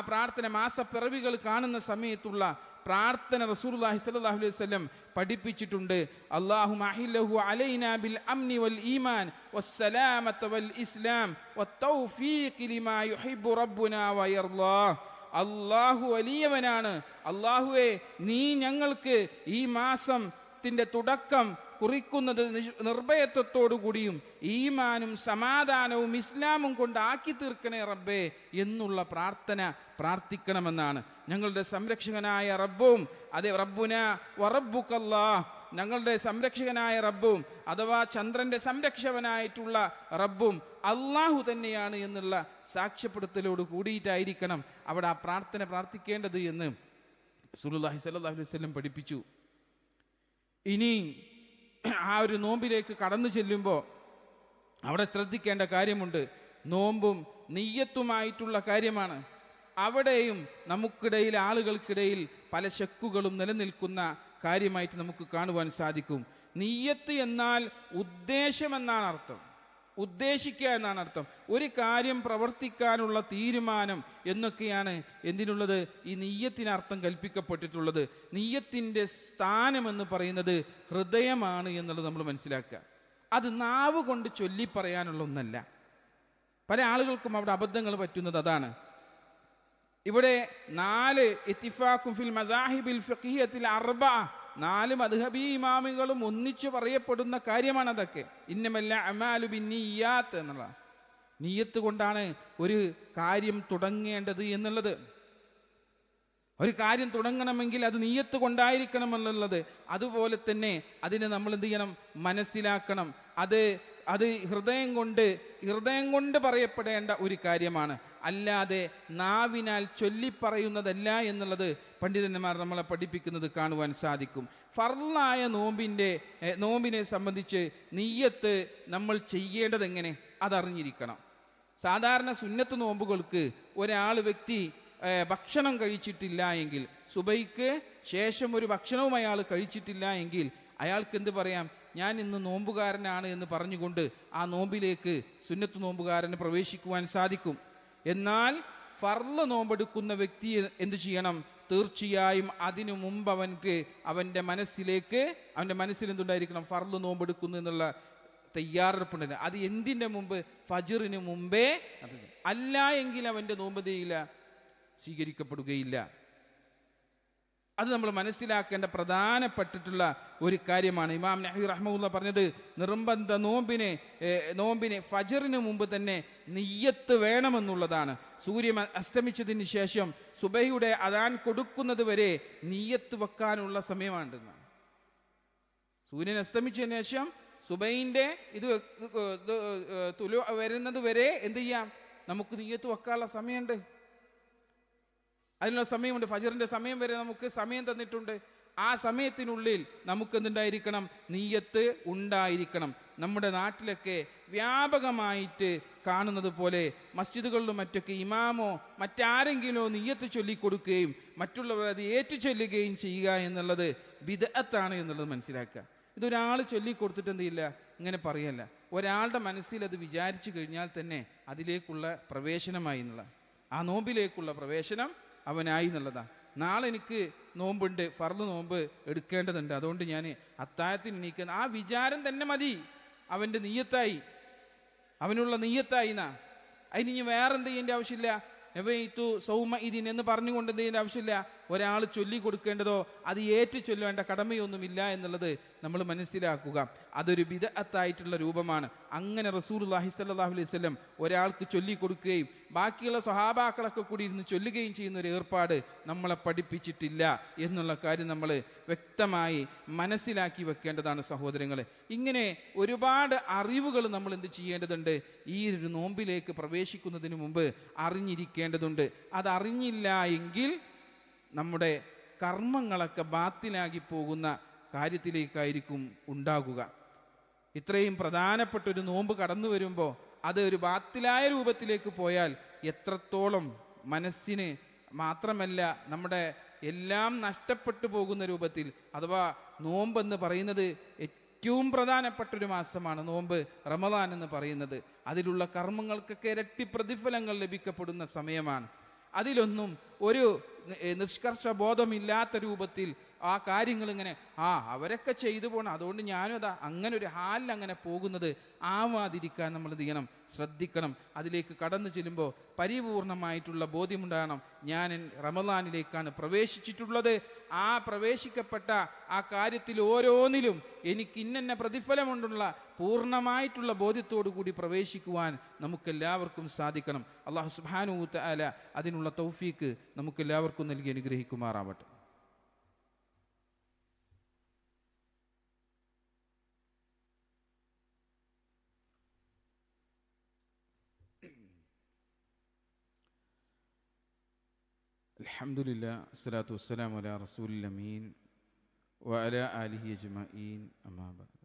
പ്രാർത്ഥന മാസപ്പിറവികൾ കാണുന്ന സമയത്തുള്ള പ്രാർത്ഥന റസൂലുള്ളാഹി സ്വല്ലല്ലാഹു അലൈഹി വസല്ലം പഠിപ്പിച്ചിട്ടുണ്ട്. അല്ലാഹുമ്മ അഹില്ലഹു അലൈനാ ബിൽ അംനി വൽ ഈമാൻ വസ്സലാമത വൽ ഇസ്ലാം വത്തൗഫീഖ് ലിമാ യുഹിബ്ബു റബ്ബുനാ വയർളാഹ്. അല്ലാഹു വലിയവനാണ്. അല്ലാഹുവേ, നീ ഞങ്ങൾക്ക് ഈ മാസത്തിന്റെ തുടക്കം കുറിക്കുന്നത് നിർഭയത്വത്തോടു കൂടിയും ഈമാനും സമാധാനവും ഇസ്ലാമും കൊണ്ട് ആക്കി തീർക്കണേ റബ്ബേ എന്നുള്ള പ്രാർത്ഥന പ്രാർത്ഥിക്കണമെന്നാണ്. ഞങ്ങളുടെ സംരക്ഷകനായ റബ്ബും, അതെ റബ്ബുന വറബ്ബുക്കല്ലാഹ്, ഞങ്ങളുടെ സംരക്ഷകനായ റബ്ബും അഥവാ ചന്ദ്രന്റെ സംരക്ഷകനായിട്ടുള്ള റബ്ബും അള്ളാഹു തന്നെയാണ് എന്നുള്ള സാക്ഷ്യപ്പെടുത്തലോട് കൂടിയിട്ടായിരിക്കണം അവിടെ ആ പ്രാർത്ഥന പ്രാർത്ഥിക്കേണ്ടത് എന്ന് റസൂലുള്ളാഹി സ്വല്ലല്ലാഹു അലൈഹി വസല്ലം പഠിപ്പിച്ചു. ഇനി ആ ഒരു നോമ്പിലേക്ക് കടന്നു ചെല്ലുമ്പോൾ അവിടെ ശ്രദ്ധിക്കേണ്ട കാര്യമുണ്ട്. നോമ്പും നിയ്യത്തുമായിട്ടുള്ള കാര്യമാണ്. അവിടെയും നമുക്കിടയിൽ, ആളുകൾക്കിടയിൽ പല ശക്കുകളും നിലനിൽക്കുന്ന കാര്യമായിട്ട് നമുക്ക് കാണുവാൻ സാധിക്കും. നിയ്യത്ത് എന്നാൽ ഉദ്ദേശം എന്നാണ് അർത്ഥം, ഉദ്ദേശിക്കുക എന്നാണ് അർത്ഥം. ഒരു കാര്യം പ്രവർത്തിക്കാനുള്ള തീരുമാനം എന്നൊക്കെയാണ് എന്തിനുള്ളത്? ഈ നിയ്യത്തിന് അർത്ഥം കൽപ്പിക്കപ്പെട്ടിട്ടുള്ളത്. നിയ്യത്തിൻ്റെ സ്ഥാനമെന്ന് പറയുന്നത് ഹൃദയമാണ് എന്നുള്ളത് നമ്മൾ മനസ്സിലാക്കുക. അത് നാവ് കൊണ്ട് ചൊല്ലി പറയാനുള്ള ഒന്നല്ല. പല ആളുകൾക്കും അവിടെ അബദ്ധങ്ങൾ പറ്റുന്നത് അതാണ്. ഇവിടെ 4 ഇത്തിഫാഖും ഫിൽ മസാഹിബിൽ ഫിഖ്ഹിയ്യത്തിൽ അർബഅ, 4 മദ്ഹബി ഇമാമുകളും ഒന്നിച്ചു പറയപ്പെടുന്ന കാര്യമാണ് അതൊക്കെ. ഇന്നമൽ അഅ്മാലു ബിന്നിയ്യാത്ത് എന്നുള്ള നിയ്യത്ത് കൊണ്ടാണ് ഒരു കാര്യം തുടങ്ങേണ്ടത് എന്നുള്ളത്. ഒരു കാര്യം തുടങ്ങണമെങ്കിൽ അത് നിയ്യത്ത് കൊണ്ടായിരിക്കണമെന്നുള്ളത്. അതുപോലെ തന്നെ അതിനെ നമ്മൾ എന്ത് ചെയ്യണം? മനസ്സിലാക്കണം. അത് ഹൃദയം കൊണ്ട് പറയപ്പെടേണ്ട ഒരു കാര്യമാണ്, അല്ലാതെ നാവിനാൽ ചൊല്ലിപ്പറയുന്നതല്ല എന്നുള്ളത് പണ്ഡിതന്മാർ നമ്മളെ പഠിപ്പിക്കുന്നത് കാണുവാൻ സാധിക്കും. ഫർളായ നോമ്പിനെ സംബന്ധിച്ച് നിയ്യത്ത് നമ്മൾ ചെയ്യേണ്ടത് എങ്ങനെ അതറിഞ്ഞിരിക്കണം. സാധാരണ സുന്നത്ത് നോമ്പുകൾക്ക് വ്യക്തി ഭക്ഷണം കഴിച്ചിട്ടില്ല എങ്കിൽ, സുബൈക്ക് ശേഷം ഒരു ഭക്ഷണവും അയാൾ കഴിച്ചിട്ടില്ല എങ്കിൽ അയാൾക്ക് എന്ത് പറയാം? ഞാൻ ഇന്ന് നോമ്പുകാരനാണ് എന്ന് പറഞ്ഞുകൊണ്ട് ആ നോമ്പിലേക്ക് സുന്നത്ത് നോമ്പുകാരന് പ്രവേശിക്കുവാൻ സാധിക്കും. എന്നാൽ ഫർള് നോമ്പെടുക്കുന്ന വ്യക്തി എന്ത് ചെയ്യണം? തീർച്ചയായും അതിനു മുമ്പ് അവൻ്റെ മനസ്സിൽ എന്തുണ്ടായിരിക്കണം? ഫർള് നോമ്പെടുക്കുന്നു എന്നുള്ള തയ്യാറെടുപ്പുണ്ട്. അത് എന്തിൻ്റെ മുമ്പ്? ഫജ്റിന് മുമ്പേ. അല്ല എങ്കിൽ അവൻ്റെ നോമ്പ് സ്വീകരിക്കപ്പെടുകയില്ല. അത് നമ്മൾ മനസ്സിലാക്കേണ്ട പ്രധാനപ്പെട്ടിട്ടുള്ള ഒരു കാര്യമാണ്. ഇമാം നഹ്വി റഹ്മഹുല്ല പറഞ്ഞത്, നിർബന്ധ നോമ്പിനെ ഫജ്റിന് മുമ്പ് തന്നെ നിയ്യത്ത് വേണമെന്നുള്ളതാണ്. സൂര്യൻ അസ്തമിച്ചതിന് ശേഷം സുബഹിയുടെ അദാൻ കൊടുക്കുന്നത് വരെ നിയ്യത്ത് വെക്കാനുള്ള സമയമാണ്. സൂര്യൻ അസ്തമിച്ചതിന് ശേഷം സുബൈൻ്റെ ഇത് വരുന്നത് വരെ എന്ത് ചെയ്യാം? നമുക്ക് നിയ്യത്ത് വെക്കാനുള്ള സമയമുണ്ട്. അതിനുള്ള സമയമുണ്ട്. ഫജ്റിന്റെ സമയം വരെ നമുക്ക് സമയം തന്നിട്ടുണ്ട്. ആ സമയത്തിനുള്ളിൽ നമുക്ക് എന്തുണ്ടായിരിക്കണം? നിയ്യത്ത് ഉണ്ടായിരിക്കണം. നമ്മുടെ നാട്ടിലൊക്കെ വ്യാപകമായിട്ട് കാണുന്നത് പോലെ മസ്ജിദുകളിലും മറ്റൊക്കെ ഇമാമോ മറ്റാരെങ്കിലോ നിയ്യത്ത് ചൊല്ലിക്കൊടുക്കുകയും മറ്റുള്ളവർ അത് ഏറ്റുചൊല്ലുകയും ചെയ്യുക എന്നുള്ളത് ബിദ്അത്താണ് എന്നുള്ളത് മനസ്സിലാക്കുക. ഇതൊരാൾ ചൊല്ലിക്കൊടുത്തിട്ട് എന്ത് ചെയ്യില്ല, ഇങ്ങനെ പറയല്ല. ഒരാളുടെ മനസ്സിൽ അത് വിചാരിച്ചു കഴിഞ്ഞാൽ തന്നെ അതിലേക്കുള്ള പ്രവേശനമായി എന്നുള്ള, ആ നോമ്പിലേക്കുള്ള പ്രവേശനം അവനായി എന്നുള്ളതാണ്. നാളെ എനിക്ക് നോമ്പുണ്ട്, ഫർള് നോമ്പ് എടുക്കേണ്ടതുണ്ട്, അതുകൊണ്ട് ഞാൻ അത്താഴത്തിന് എണീക്കുന്ന ആ വിചാരം തന്നെ മതി അവൻ്റെ നിയ്യത്തായി, അവനുള്ള നിയ്യത്തായി. അതിന് ഇനി വേറെന്ത് ചെയ്യേണ്ട ആവശ്യമില്ല. നവൈതു സൗമ ഇതിൻ എന്ന് പറഞ്ഞുകൊണ്ട് എന്ത് ചെയ്യേണ്ട ആവശ്യമില്ല. ഒരാൾ ചൊല്ലി കൊടുക്കേണ്ടതോ അത് ഏറ്റു ചൊല്ലേണ്ട കടമയൊന്നുമില്ല എന്നുള്ളത് നമ്മൾ മനസ്സിലാക്കുക. അതൊരു ബിദ്അത്തായിട്ടുള്ള രൂപമാണ്. അങ്ങനെ റസൂലുള്ളാഹി സ്വല്ലല്ലാഹു അലൈഹി വസല്ലം ഒരാൾക്ക് ചൊല്ലിക്കൊടുക്കുകയും ബാക്കിയുള്ള സ്വഹാബാക്കളൊക്കെ കൂടി ഇരുന്ന് ചൊല്ലുകയും ചെയ്യുന്ന ഒരു ഏർപ്പാട് നമ്മളെ പഠിപ്പിച്ചിട്ടില്ല എന്നുള്ള കാര്യം നമ്മൾ വ്യക്തമായി മനസ്സിലാക്കി വെക്കേണ്ടതാണ് സഹോദരങ്ങളെ. ഇങ്ങനെ ഒരുപാട് അറിവുകൾ നമ്മൾ എന്ത് ചെയ്യേണ്ടതുണ്ട്? ഈ ഒരു നോമ്പിലേക്ക് പ്രവേശിക്കുന്നതിന് മുമ്പ് അറിഞ്ഞിരിക്കേണ്ടതുണ്ട്. അതറിഞ്ഞില്ല എങ്കിൽ നമ്മുടെ കർമ്മങ്ങളൊക്കെ ബാത്തിലാകി പോകുന്ന കാര്യത്തിലേക്കായിരിക്കും ഉണ്ടാകുക. ഇത്രയും പ്രധാനപ്പെട്ടൊരു നോമ്പ് കടന്നു വരുമ്പോൾ അത് ഒരു ബാത്തിലായ രൂപത്തിലേക്ക് പോയാൽ എത്രത്തോളം മനസ്സിന് മാത്രമല്ല നമ്മുടെ എല്ലാം നഷ്ടപ്പെട്ടു പോകുന്ന രൂപത്തിൽ, അഥവാ നോമ്പെന്ന് പറയുന്നത് ഏറ്റവും പ്രധാനപ്പെട്ടൊരു മാസമാണ് നോമ്പ്, റമദാൻ എന്ന് പറയുന്നത്. അതിലുള്ള കർമ്മങ്ങൾക്കൊക്കെ ഇരട്ടി പ്രതിഫലങ്ങൾ ലഭിക്കപ്പെടുന്ന സമയമാണ്. അതിലൊന്നും ഒരു നിഷ്കർഷ ബോധമില്ലാത്ത രൂപത്തിൽ ആ കാര്യങ്ങൾ ഇങ്ങനെ അവരൊക്കെ ചെയ്തു പോകണം, അതുകൊണ്ട് ഞാനും അതാ അങ്ങനെ ഒരു ഹാലിൽ അങ്ങനെ പോകുന്നത് ആവാതിരിക്കാൻ നമ്മൾ എന്ത് ചെയ്യണം? ശ്രദ്ധിക്കണം. അതിലേക്ക് കടന്നു ചെല്ലുമ്പോൾ പരിപൂർണമായിട്ടുള്ള ബോധ്യമുണ്ടാകണം. ഞാൻ റമദാനിലേക്കാണ് പ്രവേശിച്ചിട്ടുള്ളത്. ആ പ്രവേശിക്കപ്പെട്ട ആ കാര്യത്തിൽ ഓരോന്നിലും എനിക്ക് ഇന്ന പ്രതിഫലമുണ്ടുള്ള പൂർണ്ണമായിട്ടുള്ള ബോധ്യത്തോടു കൂടി പ്രവേശിക്കുവാൻ നമുക്കെല്ലാവർക്കും സാധിക്കണം. അല്ലാഹു സുബ്ഹാനഹു വ തആല അതിനുള്ള തൗഫീക്ക് നമുക്കെല്ലാവർക്കും നൽകി അനുഗ്രഹിക്കുമാറാവട്ടെ. അൽഹംദുലില്ലാ അസ്സലാത്തു വസ്സലാമു അലാ റസൂലിൽ അമീൻ വഅലാ ആലിഹി അജ്മഈൻ അമ്മാ ബഅദ്.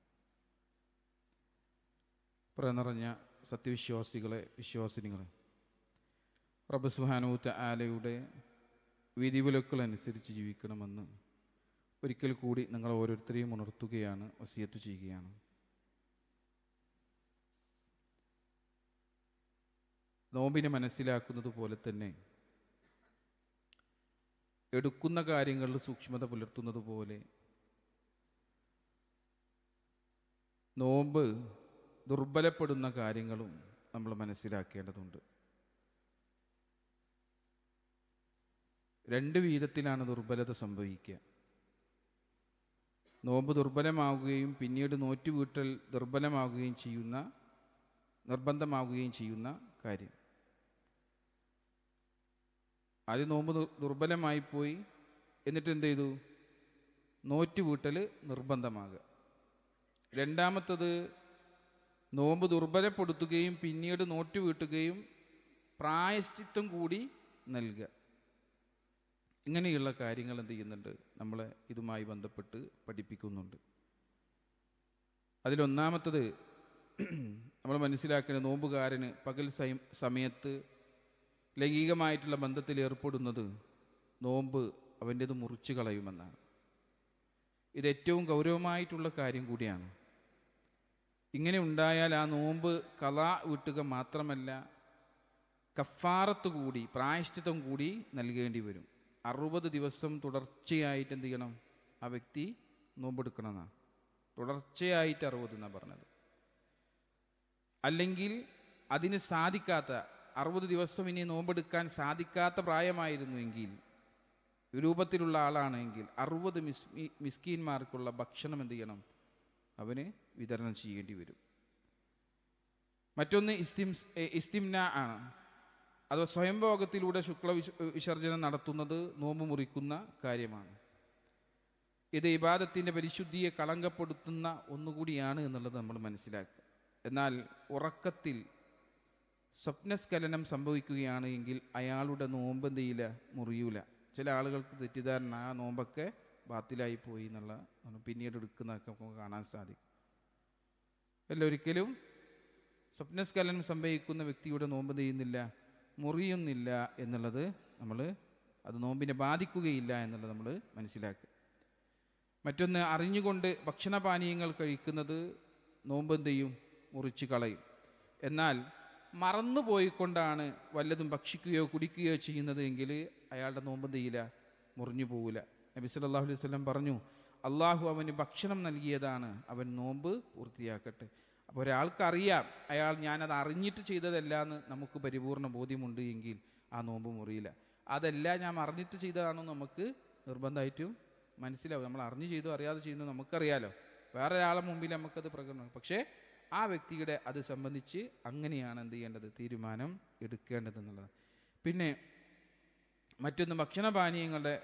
പ്രനിറഞ്ഞ സത്യവിശ്വാസികളെ, വിശ്വാസിനികളെ, റബ്ബ് സുബ്ഹാനഹു വ തആലയുടെ വിധിവിലക്കുകൾ അനുസരിച്ച് ജീവിക്കണമെന്ന് ഒരിക്കൽ കൂടി നിങ്ങൾ ഓരോരുത്തരെയും ഉണർത്തുകയാണ്, വസിയത്ത് ചെയ്യുകയാണ്. നോമ്പിനെ മനസ്സിലാക്കുന്നത് പോലെ തന്നെ എടുക്കുന്ന കാര്യങ്ങളിൽ സൂക്ഷ്മത പുലർത്തുന്നത് പോലെ നോമ്പ് ദുർബലപ്പെടുന്ന കാര്യങ്ങളും നമ്മൾ മനസ്സിലാക്കേണ്ടതുണ്ട്. രണ്ട് വിധത്തിലാണ് ദുർബലത സംഭവിക്കുക. നോമ്പ് ദുർബലമാവുകയും പിന്നീട് നോറ്റുവീട്ടൽ നിർബന്ധമാവുകയും ചെയ്യുന്ന കാര്യം. ആദ്യം നോമ്പ് ദുർബലമായിപ്പോയി, എന്നിട്ട് എന്ത് ചെയ്തു? നോറ്റുവീട്ടൽ നിർബന്ധമാകുക. രണ്ടാമത്തത് നോമ്പ് ദുർബലപ്പെടുത്തുകയും പിന്നീട് നോറ്റുവീട്ടുകയും പ്രായശ്ചിത്തം കൂടി നൽകുക. ഇങ്ങനെയുള്ള കാര്യങ്ങൾ എന്ത് ചെയ്യുന്നുണ്ട്? നമ്മളെ ഇതുമായി ബന്ധപ്പെട്ട് പഠിപ്പിക്കുന്നുണ്ട്. അതിലൊന്നാമത്തത് നമ്മൾ മനസ്സിലാക്കേണ്ട, നോമ്പുകാരന് പകൽ സമയത്ത് ലൈംഗികമായിട്ടുള്ള ബന്ധത്തിൽ ഏർപ്പെടുന്നത് നോമ്പ് അവൻ്റേത് മുറിച്ചു കളയുമെന്നാണ്. ഇത് ഏറ്റവും ഗൗരവമായിട്ടുള്ള കാര്യം കൂടിയാണ്. ഇങ്ങനെ ഉണ്ടായാൽ ആ നോമ്പ് ഖളാ വീട്ടുക മാത്രമല്ല, കഫാറത്ത് കൂടി, പ്രായശ്ചിത്തം കൂടി നൽകേണ്ടി വരും. 60 ദിവസം തുടർച്ചയായിട്ട് എന്ത് ചെയ്യണം? ആ വ്യക്തി നോമ്പെടുക്കണമെന്നാണ്. തുടർച്ചയായിട്ട് 60 എന്നാണ് പറഞ്ഞത്. അല്ലെങ്കിൽ അതിന് സാധിക്കാത്ത 60 ദിവസം ഇനി നോമ്പെടുക്കാൻ സാധിക്കാത്ത പ്രായമായിരുന്നു എങ്കിൽ, രൂപത്തിലുള്ള ആളാണെങ്കിൽ 60 മിസ്കീന്മാർക്കുള്ള ഭക്ഷണം എന്ത് ചെയ്യണം? അവന് വിതരണം ചെയ്യേണ്ടി വരും. മറ്റൊന്ന് ഇസ്തിംന ആണ്. അഥവാ സ്വയംഭോഗത്തിലൂടെ ശുക്ല വിസർജനം നടത്തുന്നത് നോമ്പ് മുറിക്കുന്ന കാര്യമാണ്. ഇത് ഇബാദത്തിൻ്റെ പരിശുദ്ധിയെ കളങ്കപ്പെടുത്തുന്ന ഒന്നുകൂടിയാണ് എന്നുള്ളത് നമ്മൾ മനസ്സിലാക്കുക. എന്നാൽ ഉറക്കത്തിൽ സ്വപ്നസ്ഖലനം സംഭവിക്കുകയാണ് എങ്കിൽ അയാളുടെ നോമ്പ് എന്ത് ചെയ്യില്ല? മുറിയൂല. ചില ആളുകൾക്ക് തെറ്റിദ്ധാരണ, ആ നോമ്പൊക്കെ ബാത്തിലായി പോയി എന്നുള്ള പിന്നീട് എടുക്കുന്നതൊക്കെ നമുക്ക് കാണാൻ സാധിക്കും. ഒരിക്കലും സ്വപ്നസ്ഖലനം സംഭവിക്കുന്ന വ്യക്തിയുടെ നോമ്പ് ചെയ്യുന്നില്ല, മുറിയുന്നില്ല എന്നുള്ളത് അത് നോമ്പിനെ ബാധിക്കുകയില്ല എന്നുള്ളത് നമ്മൾ മനസ്സിലാക്കുക. മറ്റൊന്ന്, അറിഞ്ഞുകൊണ്ട് ഭക്ഷണപാനീയങ്ങൾ കഴിക്കുന്നത് നോമ്പ് എന്ത് ചെയ്യും? മുറിച്ച് കളയും. എന്നാൽ മറന്നുപോയിക്കൊണ്ടാണ് വല്ലതും ഭക്ഷിക്കുകയോ കുടിക്കുകയോ ചെയ്യുന്നത് എങ്കിൽ അയാളുടെ നോമ്പ് എന്ത് ചെയ്യില്ല? മുറിഞ്ഞു പോവില്ല. നബി സല്ലല്ലാഹു അലൈഹി വസല്ലം പറഞ്ഞു, അള്ളാഹു അവന് ഭക്ഷണം നൽകിയതാണ്, അവൻ നോമ്പ് പൂർത്തിയാക്കട്ടെ. അപ്പോൾ ഒരാൾക്കറിയാം ഞാനത് അറിഞ്ഞിട്ട് ചെയ്തതല്ല എന്ന് നമുക്ക് പരിപൂർണ ബോധ്യമുണ്ട് എങ്കിൽ ആ നോമ്പ് മുറിയില്ല. അതല്ല, ഞാൻ അറിഞ്ഞിട്ട് ചെയ്തതാണെന്ന് നമുക്ക് നിർബന്ധമായിട്ടും മനസ്സിലാവും. നമ്മൾ അറിഞ്ഞു ചെയ്തോ അറിയാതെ ചെയ്യുന്നു നമുക്കറിയാലോ. വേറെ ഒരാളെ മുമ്പിൽ നമുക്കത് പ്രകടനം. പക്ഷേ ആ വ്യക്തിയുടെ അത് സംബന്ധിച്ച് അങ്ങനെയാണ് എന്ത് ചെയ്യേണ്ടത്? തീരുമാനം എടുക്കേണ്ടത് എന്നുള്ളത്. പിന്നെ മറ്റൊന്ന്, ഭക്ഷണപാനീയങ്ങളുടെ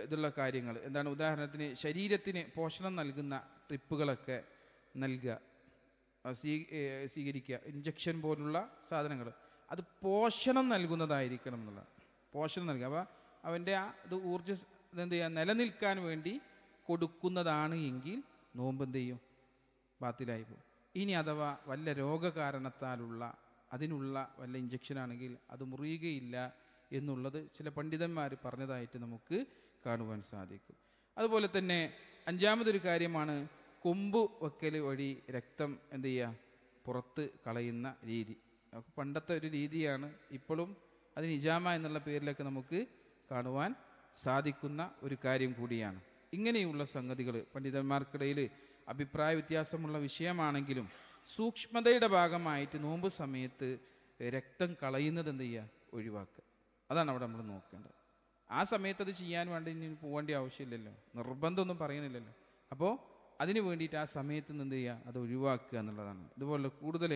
ഇതുള്ള കാര്യങ്ങൾ എന്താണ്? ഉദാഹരണത്തിന് ശരീരത്തിന് പോഷണം നൽകുന്ന ട്രിപ്പുകളൊക്കെ നൽകുക, സ്വീകരിക്കുക. ഇഞ്ചക്ഷൻ പോലുള്ള സാധനങ്ങൾ അത് പോഷണം നൽകുന്നതായിരിക്കണം എന്നുള്ള. പോഷണം നൽകുക, അപ്പോൾ അവൻ്റെ ഇത് എന്ത് ചെയ്യുക? നിലനിൽക്കാൻ വേണ്ടി കൊടുക്കുന്നതാണ് എങ്കിൽ നോമ്പ് എന്ത് ചെയ്യും? ബാത്തിലായി പോകും. ഇനി അഥവാ വല്ല രോഗകാരണത്താലുള്ള അതിനുള്ള വല്ല ഇഞ്ചക്ഷനാണെങ്കിൽ അത് മുറിയുകയില്ല എന്നുള്ളത് ചില പണ്ഡിതന്മാർ പറഞ്ഞതായിട്ട് നമുക്ക് കാണുവാൻ സാധിക്കും. അതുപോലെ തന്നെ അഞ്ചാമതൊരു കാര്യമാണ് കൊമ്പ് വെക്കൽ വഴി രക്തം എന്ത് ചെയ്യുക? പുറത്ത് കളയുന്ന രീതി. പണ്ടത്തെ ഒരു രീതിയാണ്, ഇപ്പോഴും അത് നിജാമ എന്നുള്ള പേരിലൊക്കെ നമുക്ക് കാണുവാൻ സാധിക്കുന്ന ഒരു കാര്യം കൂടിയാണ്. ഇങ്ങനെയുള്ള സംഗതികൾ പണ്ഡിതന്മാർക്കിടയിൽ അഭിപ്രായ വ്യത്യാസമുള്ള വിഷയമാണെങ്കിലും സൂക്ഷ്മതയുടെ ഭാഗമായിട്ട് നോമ്പ് സമയത്ത് രക്തം കളയുന്നത് എന്ത് ചെയ്യുക? ഒഴിവാക്കുക. അതാണ് അവിടെ നമ്മൾ നോക്കേണ്ടത്. ആ സമയത്ത് അത് ചെയ്യാൻ വേണ്ടി ഇനി പോകേണ്ട ആവശ്യമില്ലല്ലോ, നിർബന്ധമൊന്നും പറയുന്നില്ലല്ലോ. അപ്പോൾ അതിന് വേണ്ടിയിട്ട് ആ സമയത്ത് നിന്ന് എന്ത് ചെയ്യുക? അത് ഒഴിവാക്കുക എന്നുള്ളതാണ്. ഇതുപോലെ കൂടുതൽ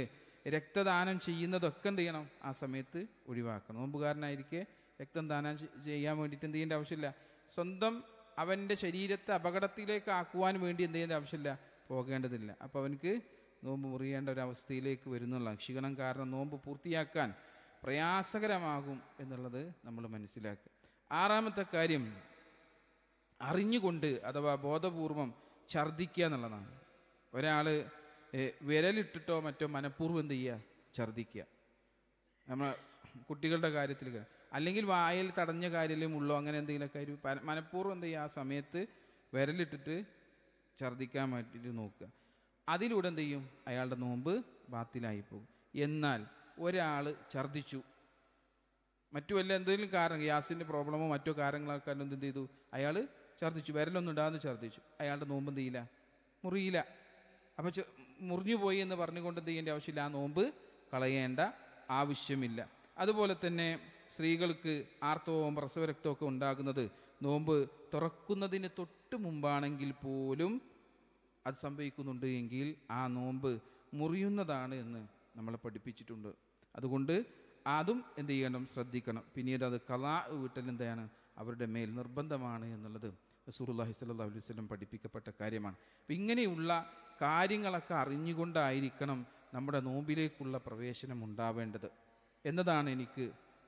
രക്തദാനം ചെയ്യുന്നതൊക്കെ എന്ത് ചെയ്യണം? ആ സമയത്ത് ഒഴിവാക്കണം. നോമ്പുകാരനായിരിക്കെ രക്തം ദാനം ചെയ്യാൻ വേണ്ടിയിട്ട് എന്ത് ചെയ്യേണ്ട ആവശ്യമില്ല. സ്വന്തം അവൻ്റെ ശരീരത്തെ അപകടത്തിലേക്ക് ആക്കുവാൻ വേണ്ടി എന്ത് ചെയ്യേണ്ട ആവശ്യമില്ല, പോകേണ്ടതില്ല. അപ്പോൾ അവനക്ക് നോമ്പ് മുറിയേണ്ട ഒരവസ്ഥയിലേക്ക് വരുന്നുള്ള ക്ഷീണം കാരണം നോമ്പ് പൂർത്തിയാക്കാൻ പ്രയാസകരമാകും എന്നുള്ളത് നമ്മൾ മനസ്സിലാക്കുക. ആറാമത്തെ കാര്യം, അറിഞ്ഞുകൊണ്ട് അഥവാ ബോധപൂർവം ഛർദ്ദിക്കുക എന്നുള്ളതാണ്. ഒരാൾ വിരലിട്ടിട്ടോ മറ്റോ മനഃപൂർവ്വം എന്ത് ചെയ്യുക? ഛർദ്ദിക്കുക. നമ്മൾ കുട്ടികളുടെ കാര്യത്തിൽ, അല്ലെങ്കിൽ വായിൽ തടഞ്ഞ കാര്യത്തിലും ഉള്ളോ അങ്ങനെ എന്തെങ്കിലുമൊക്കെ ഒരു മനഃപൂർവ്വം എന്ത് ചെയ്യുക? ആ സമയത്ത് വിരലിട്ടിട്ട് ഛർദ്ദിക്കാൻ വേണ്ടിയിട്ട് നോക്കുക. അതിലൂടെ എന്ത് ചെയ്യും? അയാളുടെ നോമ്പ് ബാത്തിലായി പോകും. എന്നാൽ ഒരാൾ ഛർദ്ദിച്ചു, മറ്റു വല്ല എന്തെങ്കിലും കാരണം, ഗ്യാസിൻ്റെ പ്രോബ്ലമോ മറ്റോ കാര്യങ്ങളൊക്കെ എന്ത് ചെയ്തു? അയാൾ ഛർദ്ദിച്ചു, വിരലൊന്നും ഇടാതെ ഛർദ്ദിച്ചു, അയാളുടെ നോമ്പ് എന്ത് ചെയ്യില്ല? മുറിയില്ല. അപ്പോൾ മുറിഞ്ഞു പോയി എന്ന് പറഞ്ഞുകൊണ്ട് എന്ത് ചെയ്യേണ്ട ആവശ്യമില്ല, ആ നോമ്പ് കളയേണ്ട ആവശ്യമില്ല. അതുപോലെ തന്നെ സ്ത്രീകൾക്ക് ആർത്തവവും പ്രസവരക്തമൊക്കെ ഉണ്ടാകുന്നത് നോമ്പ് തുറക്കുന്നതിന് തൊട്ട് മുമ്പാണെങ്കിൽ പോലും അത് സംഭവിക്കുന്നുണ്ട് എങ്കിൽ ആ നോമ്പ് മുറിയുന്നതാണ് എന്ന് നമ്മളെ പഠിപ്പിച്ചിട്ടുണ്ട്. അതുകൊണ്ട് അതും എന്ത് ചെയ്യണം, ശ്രദ്ധിക്കണം. പിന്നീട് അത് ഖളാ വീട്ടൽ എന്താണ് അവരുടെ മേൽ നിർബന്ധമാണ് എന്നുള്ളത് റസൂലുള്ളാഹി സ്വല്ലല്ലാഹു അലൈഹി വസല്ലം പഠിപ്പിക്കപ്പെട്ട കാര്യമാണ്. അപ്പം ഇങ്ങനെയുള്ള കാര്യങ്ങളൊക്കെ അറിഞ്ഞുകൊണ്ടായിരിക്കണം നമ്മുടെ നോമ്പിലേക്കുള്ള പ്രവേശനം ഉണ്ടാവേണ്ടത് എന്നതാണ് എനിക്ക്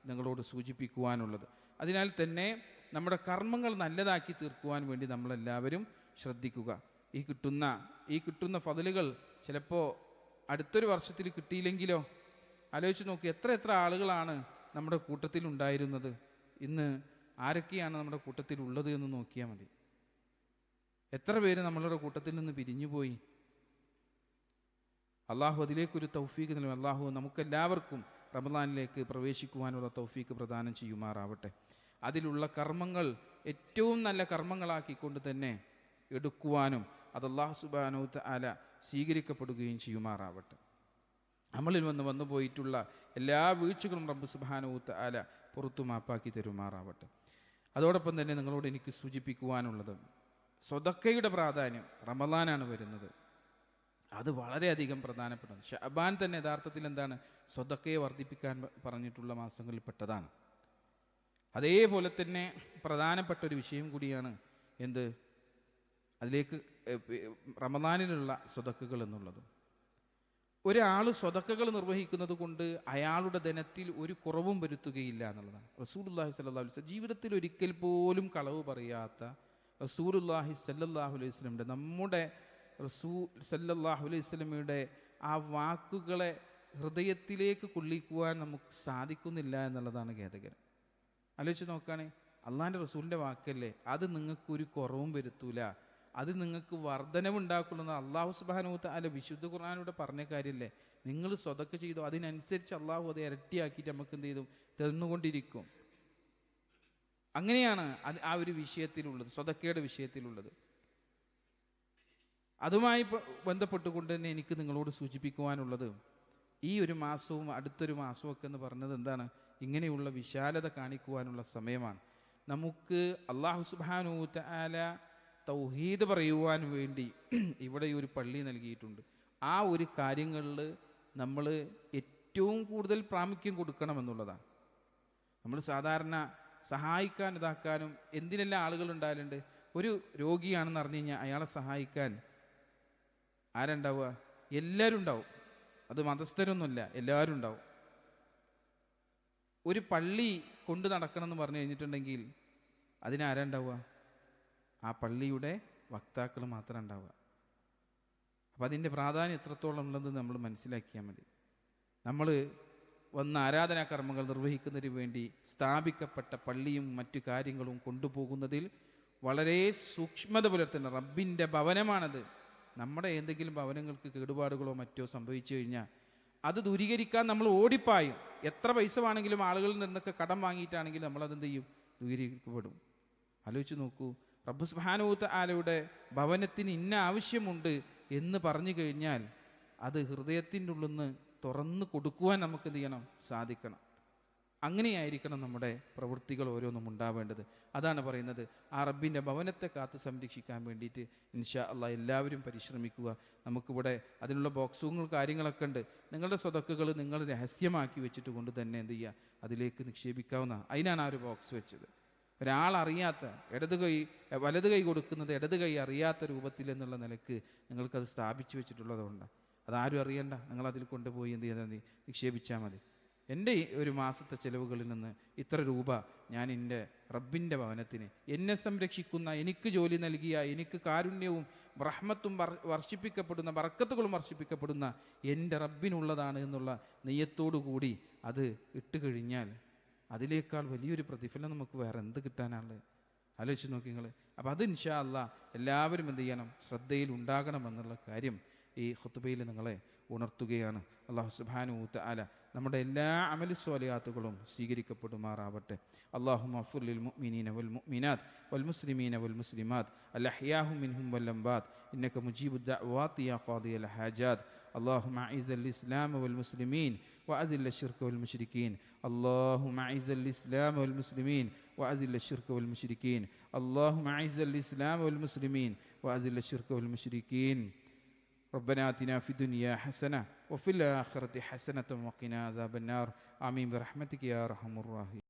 നിങ്ങളോട് സൂചിപ്പിക്കുവാനുള്ളത്. അതിനാൽ തന്നെ നമ്മുടെ കർമ്മങ്ങൾ നല്ലതാക്കി തീർക്കുവാൻ വേണ്ടി നമ്മളെല്ലാവരും ശ്രദ്ധിക്കുക. ഈ കിട്ടുന്ന ഫضലുകൾ ചിലപ്പോൾ അടുത്തൊരു വർഷത്തിൽ കിട്ടിയില്ലെങ്കിലോ? ആലോചിച്ച് നോക്കി, എത്ര ആളുകളാണ് നമ്മുടെ കൂട്ടത്തിൽ ഉണ്ടായിരുന്നത്. ഇന്ന് ആരൊക്കെയാണ് നമ്മുടെ കൂട്ടത്തിൽ ഉള്ളത് എന്ന് നോക്കിയാൽ മതി. എത്ര പേര് നമ്മളുടെ കൂട്ടത്തിൽ നിന്ന് പിരിഞ്ഞുപോയി. അള്ളാഹു അതിലേക്കൊരു തൗഫീക്ക് നൽകും. അള്ളാഹു നമുക്കെല്ലാവർക്കും റമദാനിലേക്ക് പ്രവേശിക്കുവാനുള്ള തൗഫീക്ക് പ്രദാനം ചെയ്യുമാറാവട്ടെ. അതിലുള്ള കർമ്മങ്ങൾ ഏറ്റവും നല്ല കർമ്മങ്ങളാക്കിക്കൊണ്ട് തന്നെ എടുക്കുവാനും അത് അല്ലാഹു സുബ്ഹാനഹു വ തആല സ്വീകരിക്കപ്പെടുകയും ചെയ്യുമാറാവട്ടെ. നമ്മളിൽ വന്നു പോയിട്ടുള്ള എല്ലാ വീഴ്ചകളും റബ്ബ് സുബ്ഹാനഹു വ തആല പുറത്തു മാപ്പാക്കി തരുമാറാവട്ടെ. അതോടൊപ്പം തന്നെ നിങ്ങളോട് എനിക്ക് സൂചിപ്പിക്കുവാനുള്ളത്, സ്വതക്കയുടെ പ്രാധാന്യം. റമദാനാണ് വരുന്നത്, അത് വളരെയധികം പ്രധാനപ്പെട്ടതാണ്. ശഅബാൻ തന്നെ യഥാർത്ഥത്തിൽ എന്താണ്, സ്വതക്കയെ വർദ്ധിപ്പിക്കാൻ പറഞ്ഞിട്ടുള്ള മാസങ്ങളിൽ പെട്ടതാണ്. അതേപോലെ തന്നെ പ്രധാനപ്പെട്ട ഒരു വിഷയം കൂടിയാണ് എന്ത്, അതിലേക്ക് റമദാനിലുള്ള സ്വതക്കകൾ എന്നുള്ളത്. ഒരാൾ സ്വതക്കകൾ നിർവഹിക്കുന്നത് കൊണ്ട് അയാളുടെ ധനത്തിൽ ഒരു കുറവും വരുത്തുകയില്ല എന്നുള്ളതാണ്. റസൂലുള്ളാഹി സ്വല്ലല്ലാഹു അലൈഹി വസല്ലം ജീവിതത്തിൽ ഒരിക്കൽ പോലും കളവ് പറയാത്ത റസൂലുള്ളാഹി സ്വല്ലല്ലാഹു അലൈഹി വസല്ലം, നമ്മുടെ റസൂൽ സല്ലല്ലാഹു അലൈഹി വസല്ലമയുടെ ആ വാക്കുകളെ ഹൃദയത്തിലേക്ക് കൊള്ളിക്കുവാൻ നമുക്ക് സാധിക്കുന്നില്ല എന്നുള്ളതാണ് ഖേദകരം. ആലോചിച്ച് നോക്കുകയാണെങ്കിൽ അള്ളാഹിൻ്റെ റസൂലിൻ്റെ വാക്കല്ലേ, അത് നിങ്ങൾക്കൊരു കുറവും വരുത്തൂല, അത് നിങ്ങൾക്ക് വർധനവുണ്ടാക്കുള്ളൂ. അള്ളാഹു സുബ്ഹാനഹു വ തആല വിശുദ്ധ ഖുർആനിലൂടെ പറഞ്ഞ കാര്യമല്ലേ. നിങ്ങൾ സ്വതക്ക ചെയ്തു, അതിനനുസരിച്ച് അള്ളാഹു അത് ഇരട്ടിയാക്കിയിട്ട് നമുക്ക് എന്ത് ചെയ്തു തന്നുകൊണ്ടിരിക്കും. അങ്ങനെയാണ് അത് ആ ഒരു വിഷയത്തിലുള്ളത്, സ്വതക്കയുടെ വിഷയത്തിലുള്ളത്. അതുമായി ബന്ധപ്പെട്ടുകൊണ്ട് തന്നെ എനിക്ക് നിങ്ങളോട് സൂചിപ്പിക്കുവാനുള്ളത്, ഈ ഒരു മാസവും അടുത്തൊരു മാസവും ഒക്കെ എന്ന് പറഞ്ഞത് എന്താണ്, ഇങ്ങനെയുള്ള വിശാലത കാണിക്കുവാനുള്ള സമയമാണ്. നമുക്ക് അല്ലാഹു സുബ്ഹാനഹു വ തആല തൗഹീദ് പറയുവാൻ വേണ്ടി ഇവിടെ ഒരു പള്ളി നൽകിയിട്ടുണ്ട്. ആ ഒരു കാര്യങ്ങളിൽ നമ്മൾ ഏറ്റവും കൂടുതൽ പ്രാമുഖ്യം കൊടുക്കണമെന്നുള്ളതാണ്. നമ്മൾ സാധാരണ സഹായിക്കാൻ ഇതാക്കാനും എന്തിനെല്ലാം ആളുകൾ ഉണ്ടായാലുണ്ട്. ഒരു രോഗിയാണെന്ന് അറിഞ്ഞു കഴിഞ്ഞാൽ അയാളെ സഹായിക്കാൻ ആരുണ്ടാവുക? എല്ലാവരും ഉണ്ടാവും. അത് മതസ്ഥരൊന്നുമില്ല, എല്ലാവരും ഉണ്ടാവും. ഒരു പള്ളി കൊണ്ട് നടക്കണം എന്ന് പറഞ്ഞു കഴിഞ്ഞിട്ടുണ്ടെങ്കിൽ അതിനാരുണ്ടാവുക? ആ പള്ളിയുടെ വക്താക്കൾ മാത്രം ഉണ്ടാവുക. അപ്പം അതിൻ്റെ പ്രാധാന്യം എത്രത്തോളം ഉള്ളത് നമ്മൾ മനസ്സിലാക്കിയാൽ മതി. നമ്മൾ വന്ന് ആരാധനാ കർമ്മങ്ങൾ നിർവഹിക്കുന്നതിന് വേണ്ടി സ്ഥാപിക്കപ്പെട്ട പള്ളിയും മറ്റു കാര്യങ്ങളും കൊണ്ടുപോകുന്നതിൽ വളരെ സൂക്ഷ്മത പുലർത്തുന്ന റബ്ബിൻ്റെ ഭവനമാണത്. നമ്മുടെ എന്തെങ്കിലും ഭവനങ്ങൾക്ക് കേടുപാടുകളോ മറ്റോ സംഭവിച്ചു കഴിഞ്ഞാൽ അത് ദൂരീകരിക്കാൻ നമ്മൾ ഓടിപ്പായും. എത്ര പൈസ വേണമെങ്കിലും ആളുകളിൽ നിന്നൊക്കെ കടം വാങ്ങിയിട്ടാണെങ്കിലും നമ്മളതെന്ത് ചെയ്യും? ദൂരീകരിക്കപ്പെടും. ആലോചിച്ച് നോക്കൂ, റബ്ബ് സുബ്ഹാനഹു വ തആലയുടെ ഭവനത്തിന് ഇന്ന ആവശ്യമുണ്ട് എന്ന് പറഞ്ഞു കഴിഞ്ഞാൽ അത് ഹൃദയത്തിൻ്റെ ഉള്ളിൽ നിന്ന് തുറന്ന് കൊടുക്കുവാൻ നമുക്ക് എന്ത് ചെയ്യണം? സാധിക്കണം. അങ്ങനെയായിരിക്കണം നമ്മുടെ പ്രവൃത്തികൾ ഓരോന്നും ഉണ്ടാവേണ്ടത്. അതാണ് പറയുന്നത്, ആ റബ്ബിൻ്റെ ഭവനത്തെ കാത്ത് സംരക്ഷിക്കാൻ വേണ്ടിയിട്ട് ഇൻഷാ അള്ളാഹ് എല്ലാവരും പരിശ്രമിക്കുക. നമുക്കിവിടെ അതിനുള്ള ബോക്സുകൾ കാര്യങ്ങളൊക്കെ ഉണ്ട്. നിങ്ങളുടെ സ്വതക്കുകൾ നിങ്ങൾ രഹസ്യമാക്കി വെച്ചിട്ട് കൊണ്ട് തന്നെ എന്ത് ചെയ്യുക? അതിലേക്ക് നിക്ഷേപിക്കാവുന്ന. അതിനാണ് ആ ഒരു ബോക്സ് വെച്ചത്. ഒരാളറിയാത്ത വലത് കൈ കൊടുക്കുന്നത് ഇടത് കൈ അറിയാത്ത രൂപത്തിൽ എന്നുള്ള നിലക്ക് നിങ്ങൾക്കത് സ്ഥാപിച്ചു വെച്ചിട്ടുള്ളതുകൊണ്ട് അതാരും അറിയണ്ട. നിങ്ങളതിൽ കൊണ്ടുപോയി എന്ത് ചെയ്താൽ മതി? നിക്ഷേപിച്ചാൽ മതി. എൻ്റെ ഒരു മാസത്തെ ചിലവുകളിൽ നിന്ന് ഇത്ര രൂപ ഞാൻ എൻ്റെ റബ്ബിൻ്റെ ഭവനത്തിന്, എന്നെ സംരക്ഷിക്കുന്ന, എനിക്ക് ജോലി നൽകിയ, എനിക്ക് കാരുണ്യവും റഹ്മത്തും വർഷിപ്പിക്കപ്പെടുന്ന, ബർക്കത്തുകളും വർഷിപ്പിക്കപ്പെടുന്ന എൻ്റെ റബ്ബിനുള്ളതാണ് എന്നുള്ള നെയ്യത്തോടു കൂടി അത് ഇട്ട് കഴിഞ്ഞാൽ അതിനേക്കാൾ വലിയൊരു പ്രതിഫലം നമുക്ക് വേറെ എന്ത് കിട്ടാനാണ്? ആലോചിച്ച് നോക്കി നിങ്ങൾ. അപ്പം അത് ഇൻഷാ അല്ലാഹ് എല്ലാവരും എന്ത് ചെയ്യണം? ശ്രദ്ധയിൽ ഉണ്ടാകണമെന്നുള്ള കാര്യം ഈ ഖുത്ബയിൽ നിങ്ങളെ ഉണർത്തുകയാണ്. അല്ലാഹു സുബ്ഹാനഹു വ തആല നമ്മുടെ എല്ലാ അമലി സ്വാലിഹാത്തുകളും സ്വീകരിക്കപ്പെടുമാറാവട്ടെ. അല്ലാഹുമ്മ ഗ്ഫിർ ലിൽ മുഅ്മിനീന വൽ മുഅ്മിനാത്ത് വൽ മുസ്ലിമീന വൽ മുസ്ലിമാത്ത് അൽ അഹ്യാഹു മിൻഹും വൽ അംവാത്ത് ഇന്നക മുജീബുദ് ദഅവാതി യാ ഖാദിയൽ ഹാജാത്ത്. اللهم أعز الإسلام والمسلمين وأذل الشرك والمشركين اللهم أعز الإسلام والمسلمين وأذل الشرك والمشركين اللهم أعز الإسلام والمسلمين وأذل الشرك والمشركين ربنا آتنا في الدنيا حسنة وفي الآخرة حسنة وقنا عذاب النار آمين برحمتك يا أرحم الراحمين.